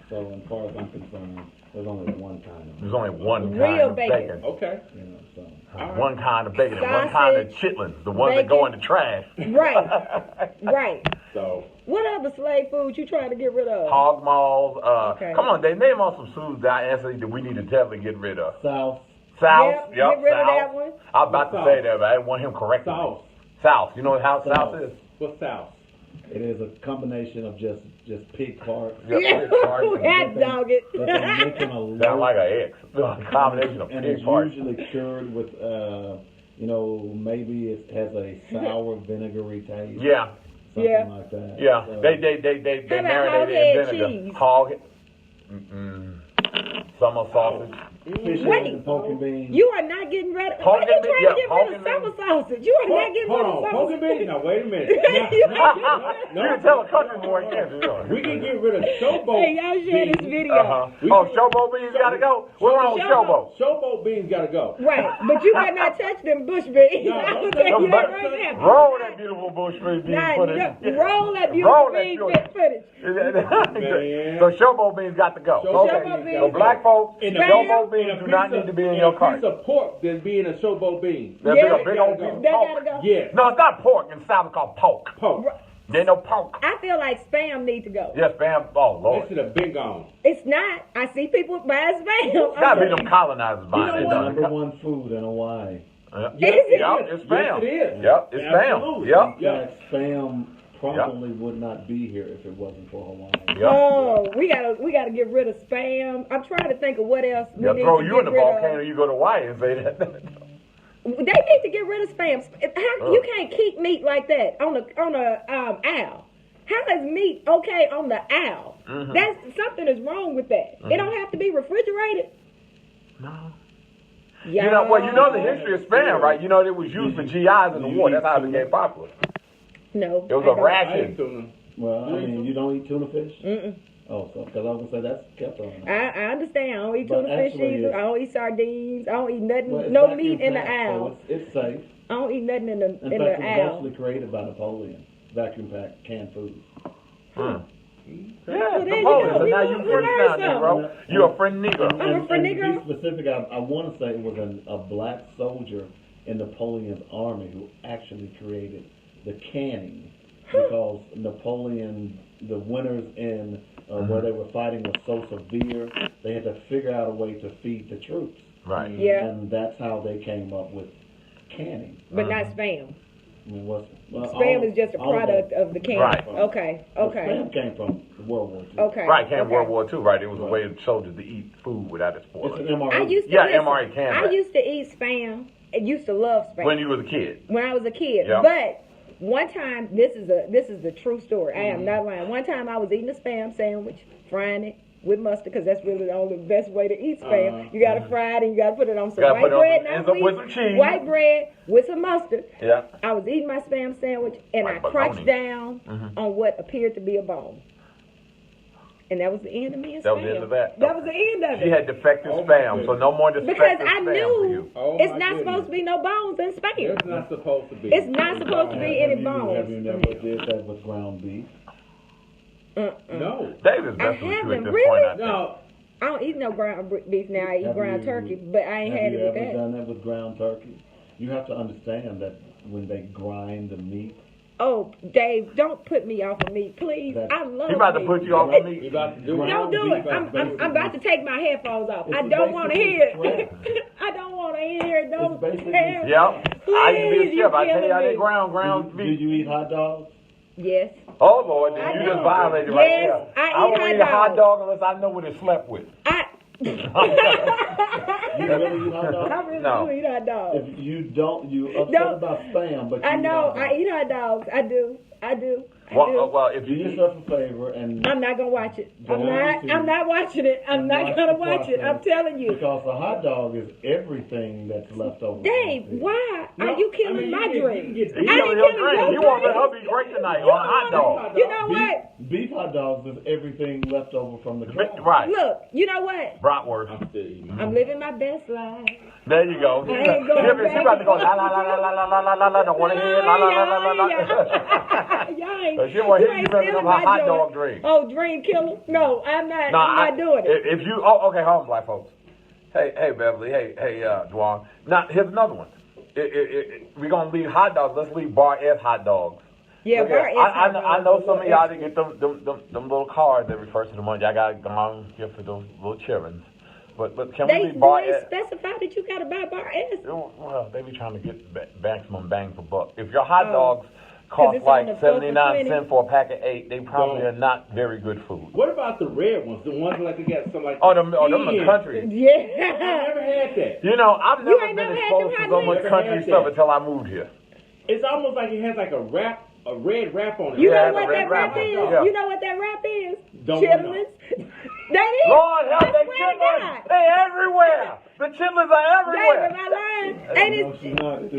so as far as I'm concerned, there's only one kind of There's only one Real kind of bacon. bacon. Okay. so. One kind of bacon and one kind of Sausage, chitlins, the ones that go in bacon. the trash. Right. So What other slave food you trying to get rid of? Hog maws. Okay. Come on, they name off some foods that I answered that we need to definitely get rid of. South, South. Yep, Yep. get rid of South. that one. I was about to South. say that, but I didn't want him correcting me. South. South. You know how South. South is? What's South? it is a combination of just pig parts. Yep, pig parts and- Hot dog it. That they make in a Sound like loaf, an X. A combination of and pig it's parts. usually cured with, maybe it has a sour vinegary taste. Yeah. Something Yeah. like that. Yeah. So, They How about marinated hog-head in vinegar. cheese? Hog. Summer sausage. fish Wait. and poke and beans. You are not getting rid of. Pork Why you and beans, trying yeah, to get pork rid of and summer beans. sausage? You are not getting rid Hold of on, summer poke and beans. Now wait a minute. You can tell a country boy can't do that. We can get rid of showboat. Hey, y'all share this beans. video. Uh-huh. Oh, showboat beans gotta go? What's wrong with showboat? Showboat beans gotta go. Right, but you better not touch them bush beans. No, I will don't tell you touch that them. right now. Roll that beautiful bush bean Nah, footage. roll that Roll beautiful that bean beautiful- footage. Man. So showboat beans got to go. Showboat Okay. beans So black folks, In a showboat piece beans of- do not need to be in in your a cart. piece of pork that's being a showboat bean. That Yeah. big old piece That of That pork. gotta go. Yes. No, it's not pork. In South, it's called pork. Pork. There ain't no pork. I feel like spam need to go. Yes, spam. Oh, This Lord. should have been gone. It's not. I see people buy spam. It's gotta be them colonizers buying know it. what? don't Number it? one food in Hawaii. Yep, Is it? it's spam. Yes, it is. Yep, it's spam. Absolutely. Yep. Yeah. That spam probably would not be here if it wasn't for Hawaii. Yep. Oh, we gotta get rid of spam. I'm trying to think of what else we They'll need throw to you get in the rid volcano, of. you go to Hawaii and say that. They need to get rid of spam. How, you can't keep meat like that on a owl. How is meat okay on the owl? Mhm. That's something is wrong with that. It don't have to be refrigerated. No. Yeah. You know the history of spam, right? You know it was used for GIs in the war. That's how it became popular. No. It was I a don't. I ration. ain't tuna. Well, I mean, you don't eat tuna fish? Mm-mm. Oh, so, because I was going to say that's kept on. I understand. I don't eat But tuna fish actually either. it's- I don't eat sardines. I don't eat nothing. Well, it's No vacuum meat in the packed, so owl. it's safe. I don't eat nothing in the In fact, the it was owl. actually created by Napoleon. Vacuum packed canned food. Hmm. Well, Yeah, there you Napoleon. go. So We now learned- you we French learned now, bro. You a French nigga. I'm a And to Negro. be specific, I want to say it was a black soldier in Napoleon's army who actually created the canning because Napoleon, the winters in where they were fighting was so severe, they had to figure out a way to feed the troops. Right. Yeah. And that's how they came up with canning. But not spam. I mean, well, Spam is just a all of product that- of the can. Right. Okay. well, Okay. Spam came from World War II. Okay. Right, came okay. World War II, right? It was a way of soldiers to eat food without it It's spoiling. an MRE. I used to Yeah, listen, MRE can, I right. used to eat spam. I used to love spam When you was a kid. when I was a kid. Yeah. But one time, this is a true story. I am not lying. One time I was eating a spam sandwich, frying it with mustard because that's really the only best way to eat spam. You gotta fry it and you gotta put it on some Gotta white put it on bread, some- not with some cheese. white bread with some mustard. Yeah. I was eating my spam sandwich and Like I crunched bologna. down Mhm. on what appeared to be a bone. And that was the end of me and That spam. was the end of that? That was the end of She it. had defective Oh, my spam, so no more defective Because I spam for knew you. Oh, it's my not goodness. supposed to be no bones in spam. It's not supposed to be. It's not supposed to be any Have bones. you never did that with ground beef? No. David's I messing with you at haven't, this really? point, I think. No. I don't eat no ground beef now. I eat Have ground you- turkey, but I ain't had Have it you with ever that. done that with ground turkey? You have to understand that when they grind the meat, Oh, Dave, don't put me off of meat, please. I love He about to meat. put you off of me. He about to do it. Don't do it. I'm about to take my headphones off. I don't want to hear it. I don't want to hear it. Don't tell. Yep. I used to be a chef. I tell you how they ground do beef. you eat hot dogs? Yes. Oh Lord, I you do. just violated right Yes, there. I eat won't eat a hot dog unless I know what it slept with. You really eat hot dogs? I really No. do eat hot dogs. If you don't, you upset No. about spam, but you I know. eat hot I eat hot dogs. I do. Well, if Do you yourself a favor and I'm not gonna watch it. Go on YouTube. I'm not watching it. I'm not gonna watch it. I'm telling you. Because a hot dog is everything that's left over. Dave, why are you killing my dream? you know your dream, you want the hubby great tonight on a hot dog. You know what? Beef hot dogs is everything left over from the crowd. Right. Look, you know what? Bratwurst. I'm living my best life. There you go. I ain't going She back. about to go la la la la la la la la la. Don't want to hear la la la la la la. Y'all ain't. She want to you hear you ain't living stealing on her my hot joy. dog dream. Oh, dream killer? No, I'm not. Nah, I'm not doing it. If you, okay, hold on, black folks. Hey, Beverly. Hey, Dwan. Now, here's another one. We're gonna leave hot dogs. Let's leave Bar S hot dogs. Yeah, Okay, Bar S hot dogs. I know some of y'all that get them little cards every first of the month. Y'all got to go on here for those little children. But can we leave Bar S? They specify that you got to buy Bar S. Well, they be trying to get maximum bang for buck. If your hot dogs 'Cause cost it's on like the 4 for 79 20. cents for a pack of 8, they probably are not very good food. What about the red ones? The ones like they got some like. Them the country. I Yeah. never had that. You know, I've You never ain't been never had exposed them to hot so much dogs? country Never stuff had until I moved here. It's almost like it has like a red wrap on it. You Yeah, know what the red that rap wrapper. is? Yeah. You know what that rap is? Don't Chitlins. That is. Lord help, I they swear to chitlins. God. They everywhere. The chitlins are Dave, everywhere. am I lying? Ain't No, it? she's not. It's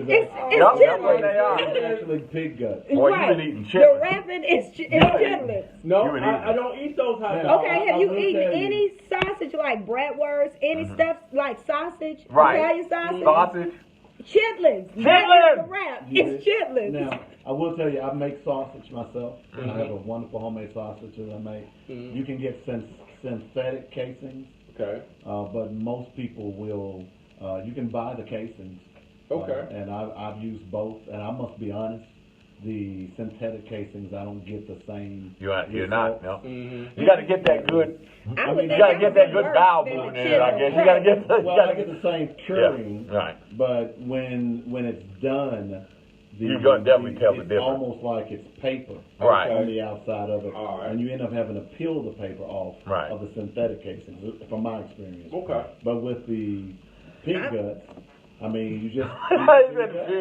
Yup, that's what chitlins. they are. It's actually pig guts. Boy, Right. you been eating The chitlins. rapping is chitlins. No, You been eating I don't eat those hot dogs. Okay, I have you will eaten tell you. any sausage like bratwurst, any stuff like sausage, Right. Italian sausage? Sausage. Chitlins. Chitlins! That is the rap. It's chitlins. Now, I will tell you, I make sausage myself. I have a wonderful homemade sausage that I make. You can get synthetic casings, Okay. but most people will. You can buy the casings. Okay. And I've used both, and I must be honest. The synthetic casings, I don't get the same. You're not. result. No. Mm-hmm. You got to get that good. I would You think got to that get would that be good worse bowel than the movement in it. I chitlins. guess you got to get. Well, You I got to get get. the same curing, Right. but when it's done, You gotta definitely tell the it's difference. almost like it's paper Right. on the outside of it, All right. and you end up having to peel the paper off Right. of the synthetic casings, from my experience. Okay. But with the pig guts, I mean, you just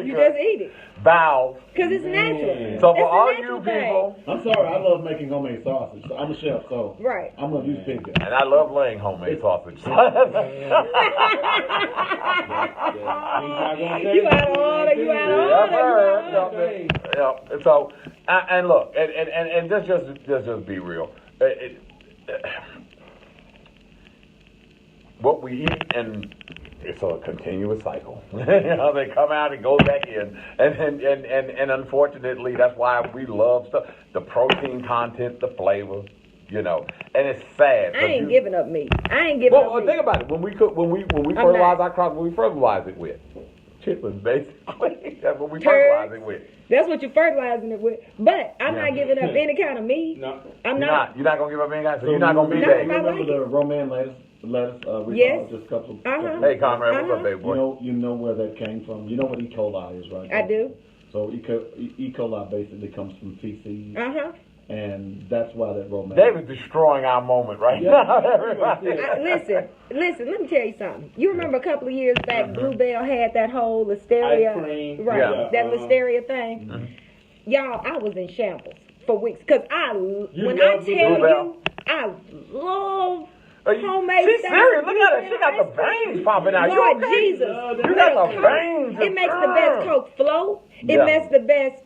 You just eat it. Bowels. Because it's natural. So It's for a all natural you thing. people, I'm sorry, I love making homemade sausage. So I'm a chef, so Right. I'm gonna use pig guts. and I love laying homemade sausage. You out of order, you out of order. Yeah. So, and look, and let's just be real. What we eat, and it's a continuous cycle. They come out and go back in, and unfortunately, that's why we love stuff. The protein content, the flavor, and it's sad. I ain't giving up meat. I ain't giving up Well, meat. think about it. When we cook, when we fertilize our crops, we fertilize it with chitlins, basically. That's what we fertilize it with. That's what you're fertilizing it with. But I'm not giving up any kind of meat. No. I'm You're not. not gonna give up any kind. So you're not gonna be No, big. no. Remember the romaine lettuce we Yes. just a couple. Uh-huh. Hey, comrade, what's up, baby You boy? know where that came from. You know what E. coli is, right? I do. So E. coli basically comes from feces, Uh-huh. and that's why that romaine. David's destroying our moment right Yeah. now, everybody. Listen, let me tell you something. You remember a couple of years back, Bluebell had that whole listeria, Ice cream. right? Yeah. That listeria thing. Y'all, I was in shambles for weeks because when I love tell Bluebell? you, I love Are you- homemade She's stuff. serious. Look at her. She got the veins popping out. Lord You okay? Jesus, You got the veins. It makes the best Coke float. It Yeah. makes the best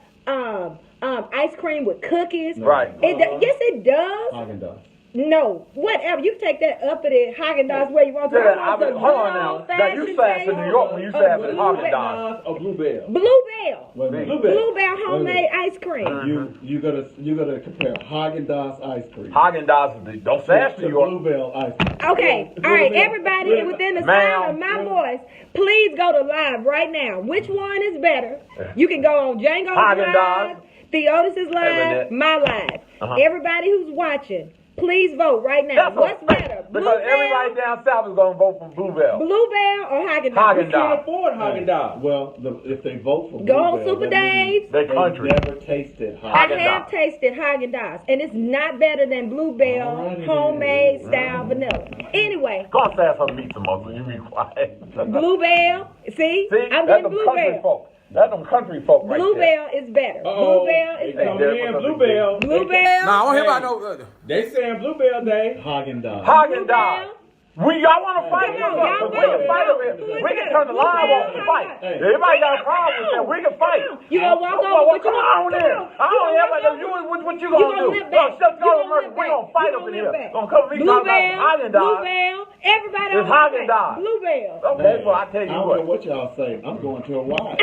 ice cream with cookies. Right. Yes, it does. Haagen-Dazs. No, whatever. You take that uppity Haagen-Dazs where you want to. Hold on now. Now you say in New York when you say having Haagen-Dazs. Or Bluebell? Bluebell. Wait a minute. Bluebell homemade ice cream. You gotta compare Haagen-Dazs ice cream. Haagen-Dazs is don't say it's to New York. Bluebell ice cream. Okay, all right, everybody within the sound of my Ma'am. voice, please go to live right now. Which one is better? You can go on Django's Haagen-Dazs. live, Theodos's live, Lynette. my live. Uh-huh. Everybody who's watching, please vote right now. That's What's a better, fact, because everybody down south is gonna vote for Bluebell. Bluebell or Haagen-Dazs? Haagen-Dazs. Can't afford Haagen-Dazs. Well, if they vote for Go on Bluebell, Super that means Dave's. They they've country. never tasted I Haagen-Dazs. have tasted Haagen-Dazs, and it's not better than Bluebell Alrighty homemade then. style vanilla. Anyway, Go on, say some meat some more, so you be quiet. Bluebell, see? See, I'm that's getting them country Bluebell. folk. That's them country folk right there. Bluebell is better. Uh-oh. Bluebell is They better. coming in Bluebell. Bluebell. Nah, I don't hear about no. They saying Bluebell Day. Haagen-Dazs. Haagen-Dazs. Y'all want to fight? Come on, What's y'all up? 'Cause we can vote. fight over here. We can turn the live off and fight. Hey. Everybody got a problem with that. We can fight. You gonna walk over? Well, What you come on gonna in. do? I don't care about you. What you gonna do? limp No, back. shut You your gonna mouth. limp We back. gonna fight You up in gonna here. limp back. Gonna come me talking about Bluebell. Haagen-Dazs. Bluebell. Everybody It's on the Haagen-Dazs. Bluebell. Okay, well I tell I you don't what. know what y'all say. I'm going to Hawaii.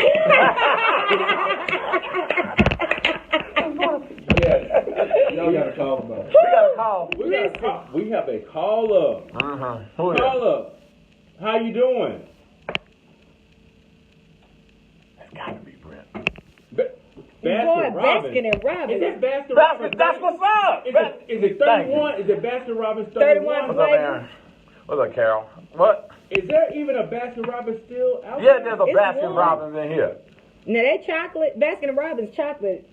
Yes. Y'all got to call about it. We got a call. We have a caller. Who is it? Caller. How you doing? It's gotta be Brent. Boy, Baskin Robbins. Baskin and Robbins. Is it Baskin Robbins? That's what's up. Is it Thank you. 31? Is it Baskin Robbins 31 What's up, Aaron? What's up, Carol? What? Is there even a Baskin Robbins still out Yeah, there? there's a It's Baskin one. Robbins in here. Now that chocolate, Baskin and Robbins chocolate.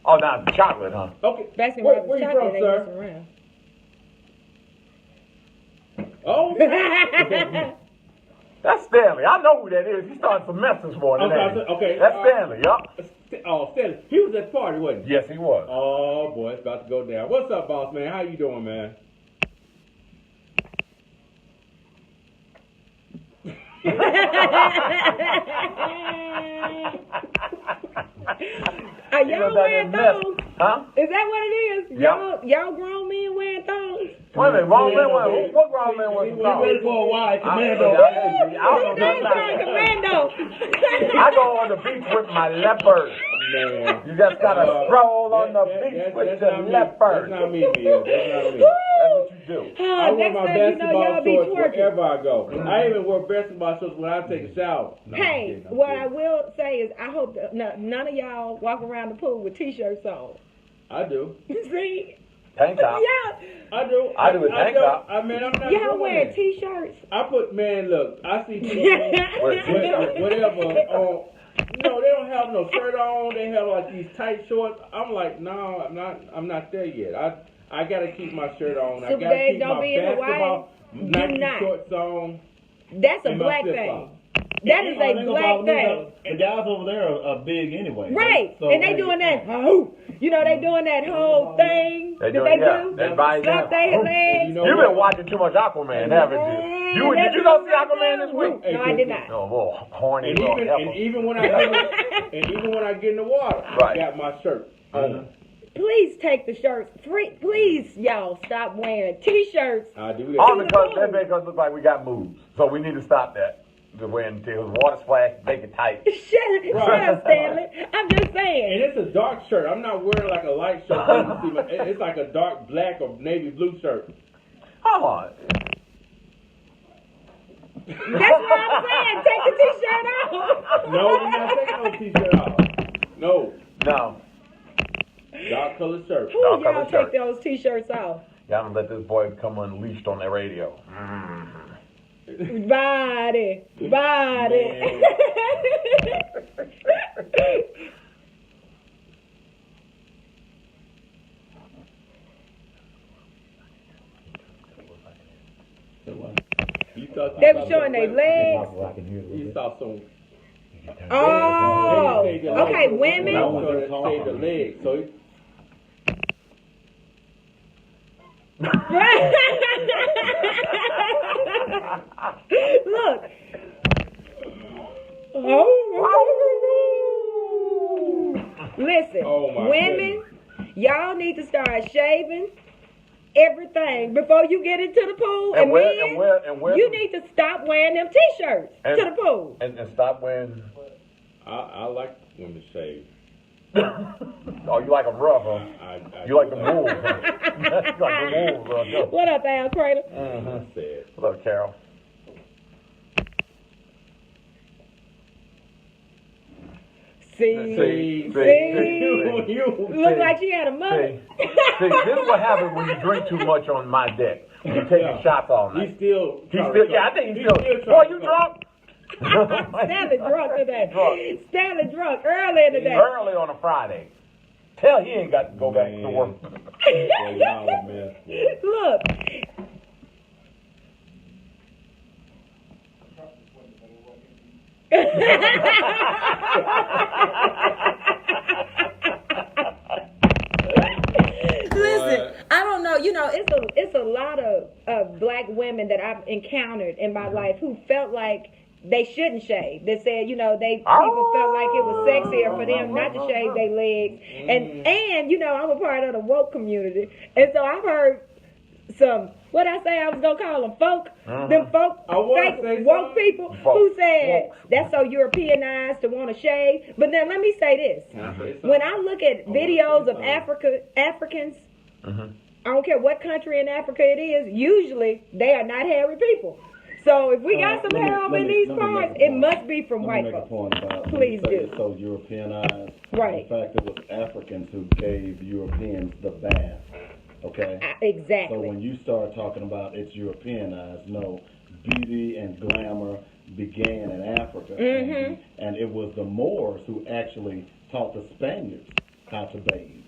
Oh, now it's chocolate, huh? Okay. Baskin and Where Robbins you chocolate from, ain't sir? messing around. Oh. That's Stanley. I know who that is. He started some mess this morning. Okay. That's Stanley, yup. Oh, Stanley. He was at the party, wasn't he? Yes, he was. Oh, boy, it's about to go down. What's up, boss man? How you doing, man? Are y'all wearing thongs? Huh? Is that what it is? Yep. Y'all grown men wearing thongs? Wait a minute, wrong man, what grown man was We ready for Hawaii, Commando. Commando. I go on the beach with my leopard. Man. You just gotta stroll on the beach with the leopard. That's not me, man. That's not me. That's what you do. I wear Next my thing you know, basketball y'all be shorts twerking. wherever I go. I even wear basketball shorts when I take a shower. No, I'm Hey, kidding, I'm what kidding. I will say is I hope that none of y'all walk around the pool with t-shirts on. I do. See? Tank top. Y'all, I do. I do a tank don't- top. I mean, I'm not y'all doing wear it. t-shirts. I put, man, look, I see people, whatever, on, no, they don't have no shirt on, they have like these tight shorts. I'm like, no, I'm not there yet. I gotta keep my shirt on. I Super gotta Dave keep don't my be in basketball Hawaii. Nike Do not. shorts on. That's a and my black flip-flops. thing. That is a black thing. The guys over there are big anyway. Right. So, And they doing that, you know, they doing that whole thing They that do they it, yeah. do. They buy it Slap down. their legs. You know You've what? been watching too much Aquaman, haven't you? Did you go see Aquaman this week? No, I did not. No, little horny And little even, heifer. and even when I get in, and even when I get in the water, Right. I got my shirt on. Please take the shirts. Please, y'all, stop wearing t-shirts. I do All that. because that make us look like we got moves. So we need to stop that. The way until water splash, make it tight. Shut up, Stanley. I'm just And saying. it's a dark shirt. I'm not wearing like a light shirt. So you can see my, it's like a dark black or navy blue shirt. Come on. That's what I'm saying. Take the t-shirt off. No, we're not taking no t-shirt off. No, No. dark colored shirt. Who Y'all y'all cover take shirt. those t-shirts off? Y'all gonna let this boy come unleashed on that radio. Body. They were showing their legs. You saw some. Oh, They say the okay, legs. women. Say the legs. So it, Look. Listen, Oh, my women, y'all need to start shaving everything before you get into the pool. And men, you need to stop wearing them T-shirts to the pool. And stop wearing. I like women shave. Oh, you like them rough, huh? You like them wolves, huh? You like the wolves, huh? What up, Al Crater? Mm-hmm. What up, Carol? See. Look like she had a mother. See, this is what happens when you drink too much on my deck. When you taking shots all night. He's still. Yeah, I think he's still. Boy, you drunk? Stanley drunk today. Stanley drunk early in the day. Early on a Friday. Tell he ain't got to go back to work. Look. Listen, I don't know. You know, it's a lot of black women that I've encountered in my life who felt like they shouldn't shave. They said, you know, people felt like it was sexier for them not to shave their legs. And you know, I'm a part of the woke community, and so I've heard some. What I say I was gonna call them folk, them folk, fake woke people who said that's so Europeanized to want to shave. But then let me say this: when I look at videos of Africans, I don't care what country in Africa it is, usually they are not hairy people. So if we got some hair up in these parts, it must be from white folks. Please do. It's so Europeanized. Right. In fact, it was Africans who gave Europeans the bath. Okay? Exactly. So when you start talking about it's Europeanized, no, beauty and glamour began in Africa. And it was the Moors who actually taught the Spaniards how to bathe.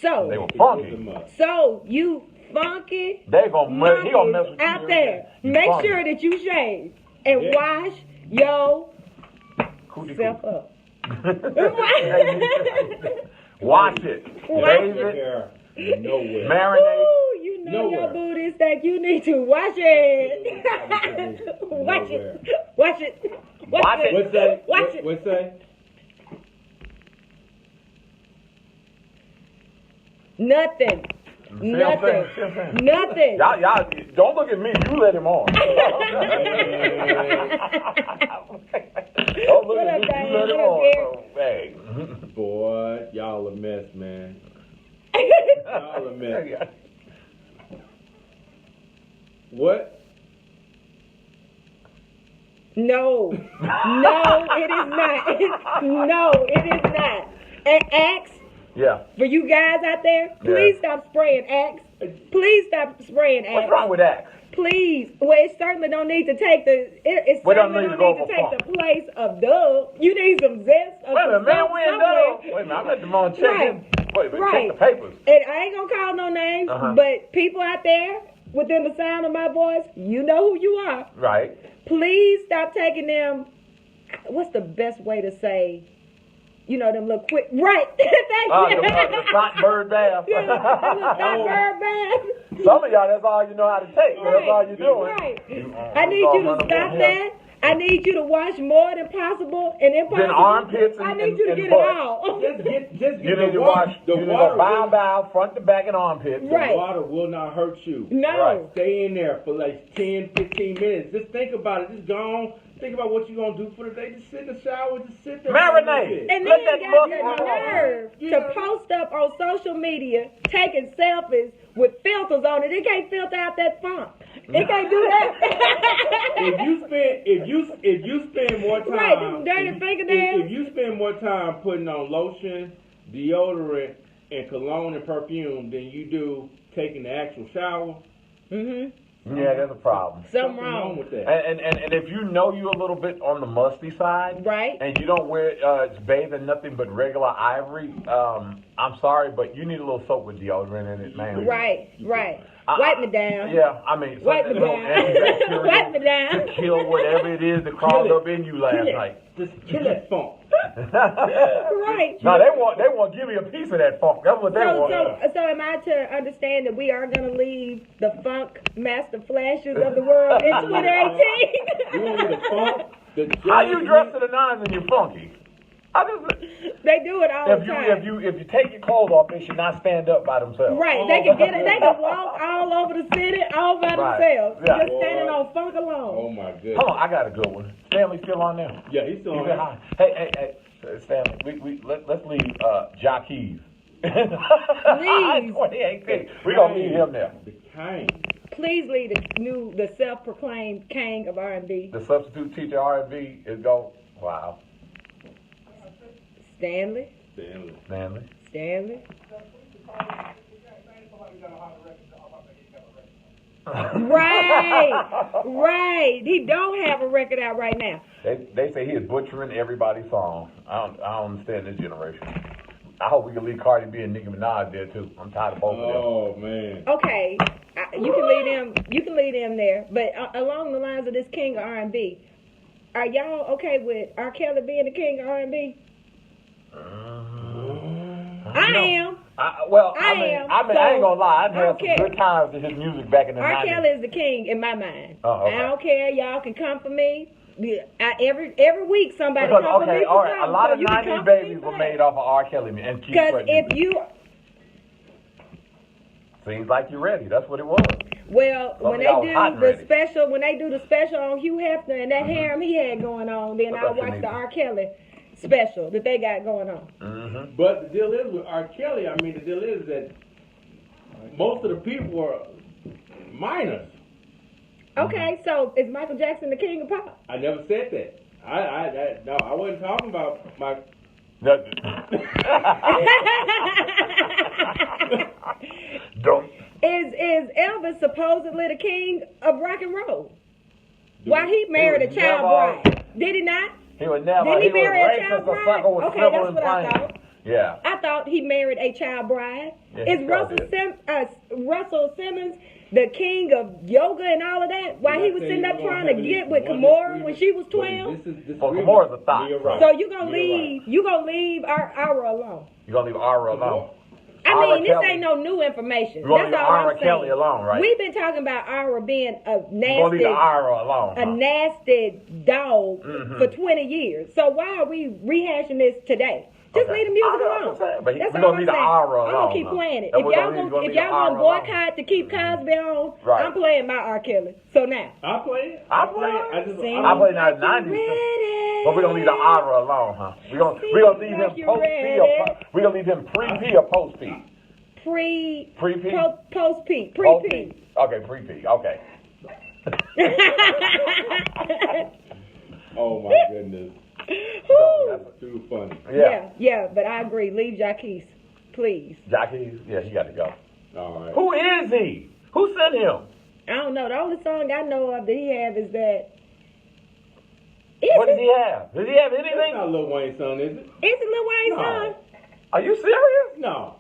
So they were funky. So you funky he gonna mess with you out there. Make sure that you shave and wash your self up. Wash it. Bathe it. Nowhere. Marinate. Ooh, you know your booty stank. You need to wash it. Wash it. Wash it. Wash it. What's that? Wash it. What's that? Nothing. Nothing. Y'all, don't look at me. You let him on. Don't look at me. You let him on. Hey. Boy, y'all a mess, man. Y'all a mess. What? No, it is not. No, it is not. And Axe, for you guys out there, please stop spraying Axe. Please stop spraying Axe. What's wrong with Axe? Please. Well, it certainly don't need to take the place of Dove. You need some zest. Wait a minute, man, we in Dove. Wait a minute, I'm at the moment checking. Wait a minute, check the papers. And I ain't gonna call no names, but people out there within the sound of my voice, you know who you are. Right. Please stop taking them. What's the best way to say? You know, them little quick. Right. The front bird bath. The front bird bath. Some of y'all, that's all you know how to take. Right. That's all you're doing. Right. I need you to stop that. I need you to wash more than possible and impossible. Then armpits and I need you to get butt. it all. Just you need to wash. You need to go bow, front to back and armpits. The water will not hurt you. No. Right. Stay in there for like 10, 15 minutes. Just think about it. Just go on. Think about what you're going to do for the day. Just sit in the shower. Just sit there. Marinate. And then you got the nerve to post up on social media taking selfies with filters on it. It can't filter out that funk. It can't do that. if you spend more time, right, them dirty fingernails. If you spend more time putting on lotion, deodorant, and cologne and perfume than you do taking the actual shower, yeah, there's a problem. Something wrong with that. And if you know you're a little bit on the musty side, right, and you don't wear bathe in nothing but regular ivory, I'm sorry, but you need a little soap with deodorant in it, man. Right. Wipe me down. Yeah, I mean, wipe me down. Wipe me down. To kill whatever it is that crawled up in you last night. Just kill that funk. Right. No, they want to give me a piece of that funk. That's what they want. So am I to understand that we are going to leave the funk master flashes of the world in 2018? You want the funk? How you dress to the nines and you're funky? They do it all the time. If you take your clothes off, they should not stand up by themselves. Right, they can get it. They can walk all over the city all by themselves, Yeah. just standing on funk alone. Oh my goodness. Hold on, I got a good one. Stanley still on there? Yeah, he's still on He's there. Hey, Stanley, let's leave Jacques. Please. 2018. We're gonna leave him there. The King. Please leave the self-proclaimed king of R&B, The substitute teacher R&B is go. Wow. Stanley. Stanley. Right. He don't have a record out right now. They say he is butchering everybody's song. I don't understand this generation. I hope we can leave Cardi B and Nicki Minaj there too. I'm tired of both of them. Oh man. Okay, you can leave them. You can leave them there. But along the lines of this king of R&B, are y'all okay with R. Kelly being the king of R&B? I am. I am. I ain't gonna lie. I've had Okay. some good times to his music back in the R. 90s. Kelly is the king in my mind. Oh, okay. I don't care. Y'all can come for me. Every week somebody Because, come for me. all right, a lot of you can 90s come for me babies for were that. made off of R. Kelly and Keith Because Sweat if music. you, Seems like you're ready. That's what it was. well, Some when of y'all they do hot and the ready. special, when they do the special on Hugh Hefner and that harem he had going on, then What I'll about watch the Shanita? R. Kelly special that they got going on. Mm-hmm. But the deal is with R. Kelly, I mean, the deal is that most of the people are minors. Okay, so is Michael Jackson the king of pop? I never said that. No, I wasn't talking about my. Don't. Is Elvis supposedly the king of rock and roll? Why he married a was child never- bride? Did he not? He was never. Did he was marry a racist child or bride? sucker with Okay, civil that's and what I plain. thought. Yeah. I thought he married a child bride. Yeah, he Is sure Russell did. Russell Simmons the king of yoga and all of that? While he was sitting up trying to get with Kimora when she was 12? Well, Kimora's a thought. So you gonna leave Ara alone? You're going to leave Ara alone. I Ara mean, this Kelly. ain't no new information. You're going to That's leave all Ara I'm saying. Kelly alone, right? We've been talking about Ara being a You're going to nasty, leave Ara alone. a nasty dog for 20 years. So why are we rehashing this today? Just Okay. leave the music I know what alone. I'm saying, but That's we're all gonna I'm leave the saying. Ara I'm gonna alone, keep huh? playing it. That's If what y'all we're gonna gonna leave the Ara alone. boycott to keep Cosby on, Right. I'm playing my R. Kelly. So now. I play it. I play it. I just. Sing I played in like the 90s. you're ready. But we're going to leave the Ara alone, huh? We're gonna leave him like you're post-P or ready. we're going to leave him pre-P or post-P? Pre-P. Pre-P? Post-P. Post-P. Pre-P. Okay, pre-P. Okay. Oh my goodness. That's too funny. Yeah, but I agree. Leave Jacques, please. Jackie, yeah, he got to go. All right. Who is he? Who sent him? I don't know. The only song I know of that he have is that. What does he have? Does he have That's anything? not Lil Wayne's son, is it? Is it Lil Wayne's No. song? Are you serious? No.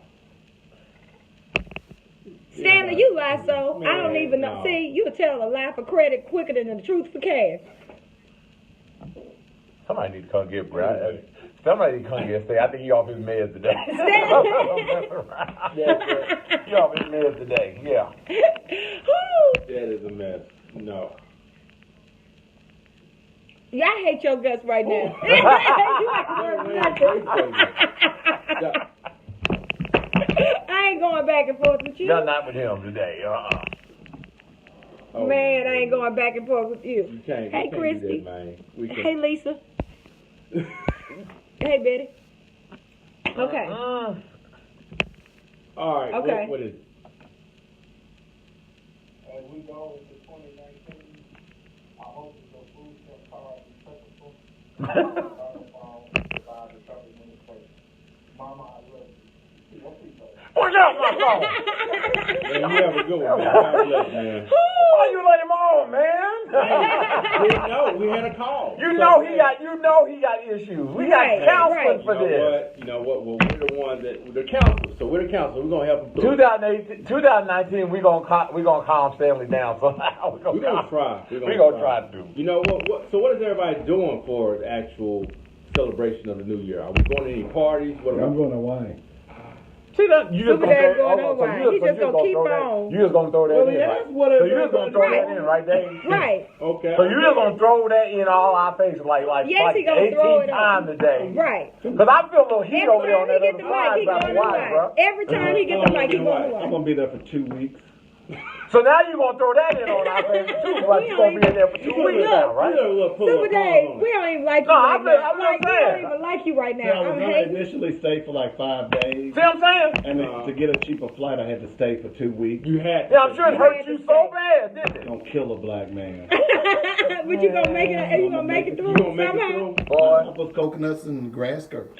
Stanley, you lie so. I don't Man, even know. no. See, you tell a lie for credit quicker than the truth for cash. Somebody need to come get Brad. Somebody need to come get Stay. I think he off his meds today. He off his meds today. Yeah. That is a mess. No. Yeah, I hate your guts right now. I ain't going back and forth with you. No, not with him today. Oh, Man, I ain't going back and forth with you. You can't. Hey, you can't do Christy. that, man. We can't. Hey, Lisa. Hey, Betty. Okay. All right. Okay. What is it? As we go into 2019, I hope that the food stamp card is plentiful. Mama, I love you. What we say? Watch out, my phone. Man, you have a good one. God bless, man. Why you let him on, man? No, we had a call. You know he got issues. We got Right, counseling right. for this. You know what? Well, we're the ones that the counselors. So we're the counselors. We're gonna help them through. 2019, we're gonna calm Stanley down somehow. We're gonna try. We're gonna try to. You know what? So what is everybody doing for the actual celebration of the New Year? Are we going to any parties? What I'm about? going to Hawaii. See that? You just Super Dave gonna going throw, on wide. He just gonna keep throw on. that. You just gonna throw that Well, in. yeah, Right? that's what So it you is. just gonna throw that in, right, Dave? Right. Okay. So you just gonna throw that in all our faces like Yes, he gonna throw 18 it on. times today. Right. Cause I feel a little heat over Every there on time he that get other the mic, side he about going the on wire, bro. wide. Every time he get the mic, he going I'm wide. gonna be there for 2 weeks. So now you gonna throw that in on our faces too, like you gonna be in there for 2 weeks now, right? Super Dave, we don't even like you No, right I'm now. just Like, we saying. don't even like you right See, now. I was I'm gonna hating. initially stay for like 5 days, See what I'm saying? and then to get a cheaper flight, I had to stay for 2 weeks. You had. Yeah, I'm sure it hurt you so bad, didn't it? Don't kill a black man. But you gonna make it? You gonna make it through You gonna make it somehow? through? Boy, Apples, coconuts, and grass skirts.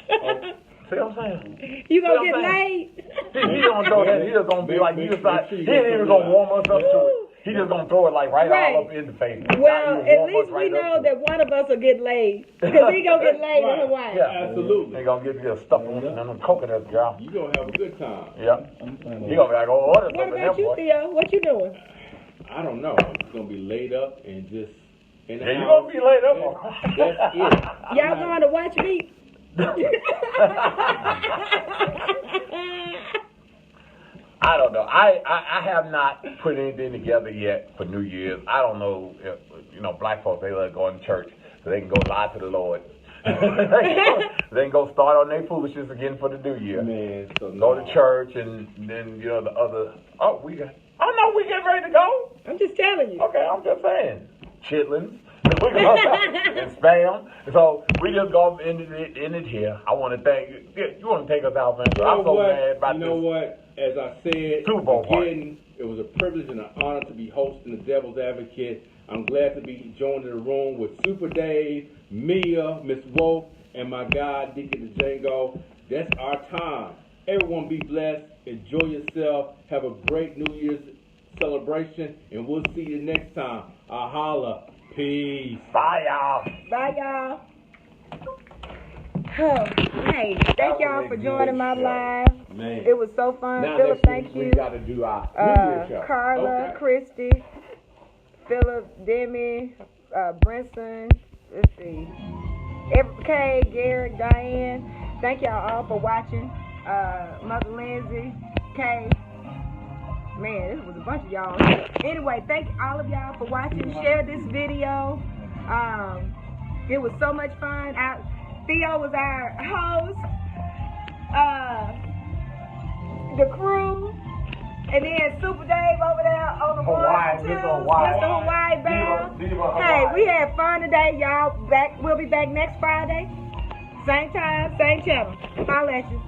see what I'm saying? You gonna See get what I'm laid? He gonna throw that. He just gonna be like, he ain't even gonna warm us up to it. He just gonna throw it like right all up in the face. Well, at least we know that one of us will get laid. Because he gonna get laid in Hawaii. Yeah, Absolutely. They gonna get stuff on them coconuts, girl. You gonna have a good time. Yeah. I'm trying He gonna be like, oh, order What something about there, you, boy. Theo? What you doing? I don't know. I'm just gonna be laid up and just in the Yeah, you house. gonna be laid up. That's it. Y'all going to watch me? I don't know. I have not put anything together yet for New Year's. I don't know if, black folks, they like going to church so they can go lie to the Lord. They can go start on their foolishness again for the New Year. Man, so Go to church and then, the other, we getting ready to go. I'm just telling you. Okay, I'm just saying. Chitlins. And spam. So we just go end it here. I want to thank you. You want to take us out, man? You know I'm so what? mad about You know this. what? As I said, Super Bowl party. again, it was a privilege and an honor to be hosting the Devil's Advocate. I'm glad to be joined in the room with Super Dave, Mia, Miss Wolf, and my guy, Deacon Django. That's our time. Everyone be blessed. Enjoy yourself. Have a great New Year's celebration, and we'll see you next time. Holla. Peace. Bye, y'all. Bye, y'all. Oh, hey, thank y'all for joining my live. Man. It was so fun. Now Philip, next thank week you. we got to do our New Year's show. Carla, Okay. Christy, Philip, Demi, Brinson, let's see, Kay, Garrett, Diane. Thank y'all all for watching. Mother Lindsay, Kay. Man, this was a bunch of y'all. Anyway, thank all of y'all for watching. Share this video. It was so much fun. Theo was our host. The crew. And then Super Dave over there on the Hawaii, one, too. Mr. Hawaii. Mr. Hawaii bound. Diva Hey, Hawaii. we had fun today, y'all. We'll be back next Friday. Same time, same channel. Holla at you.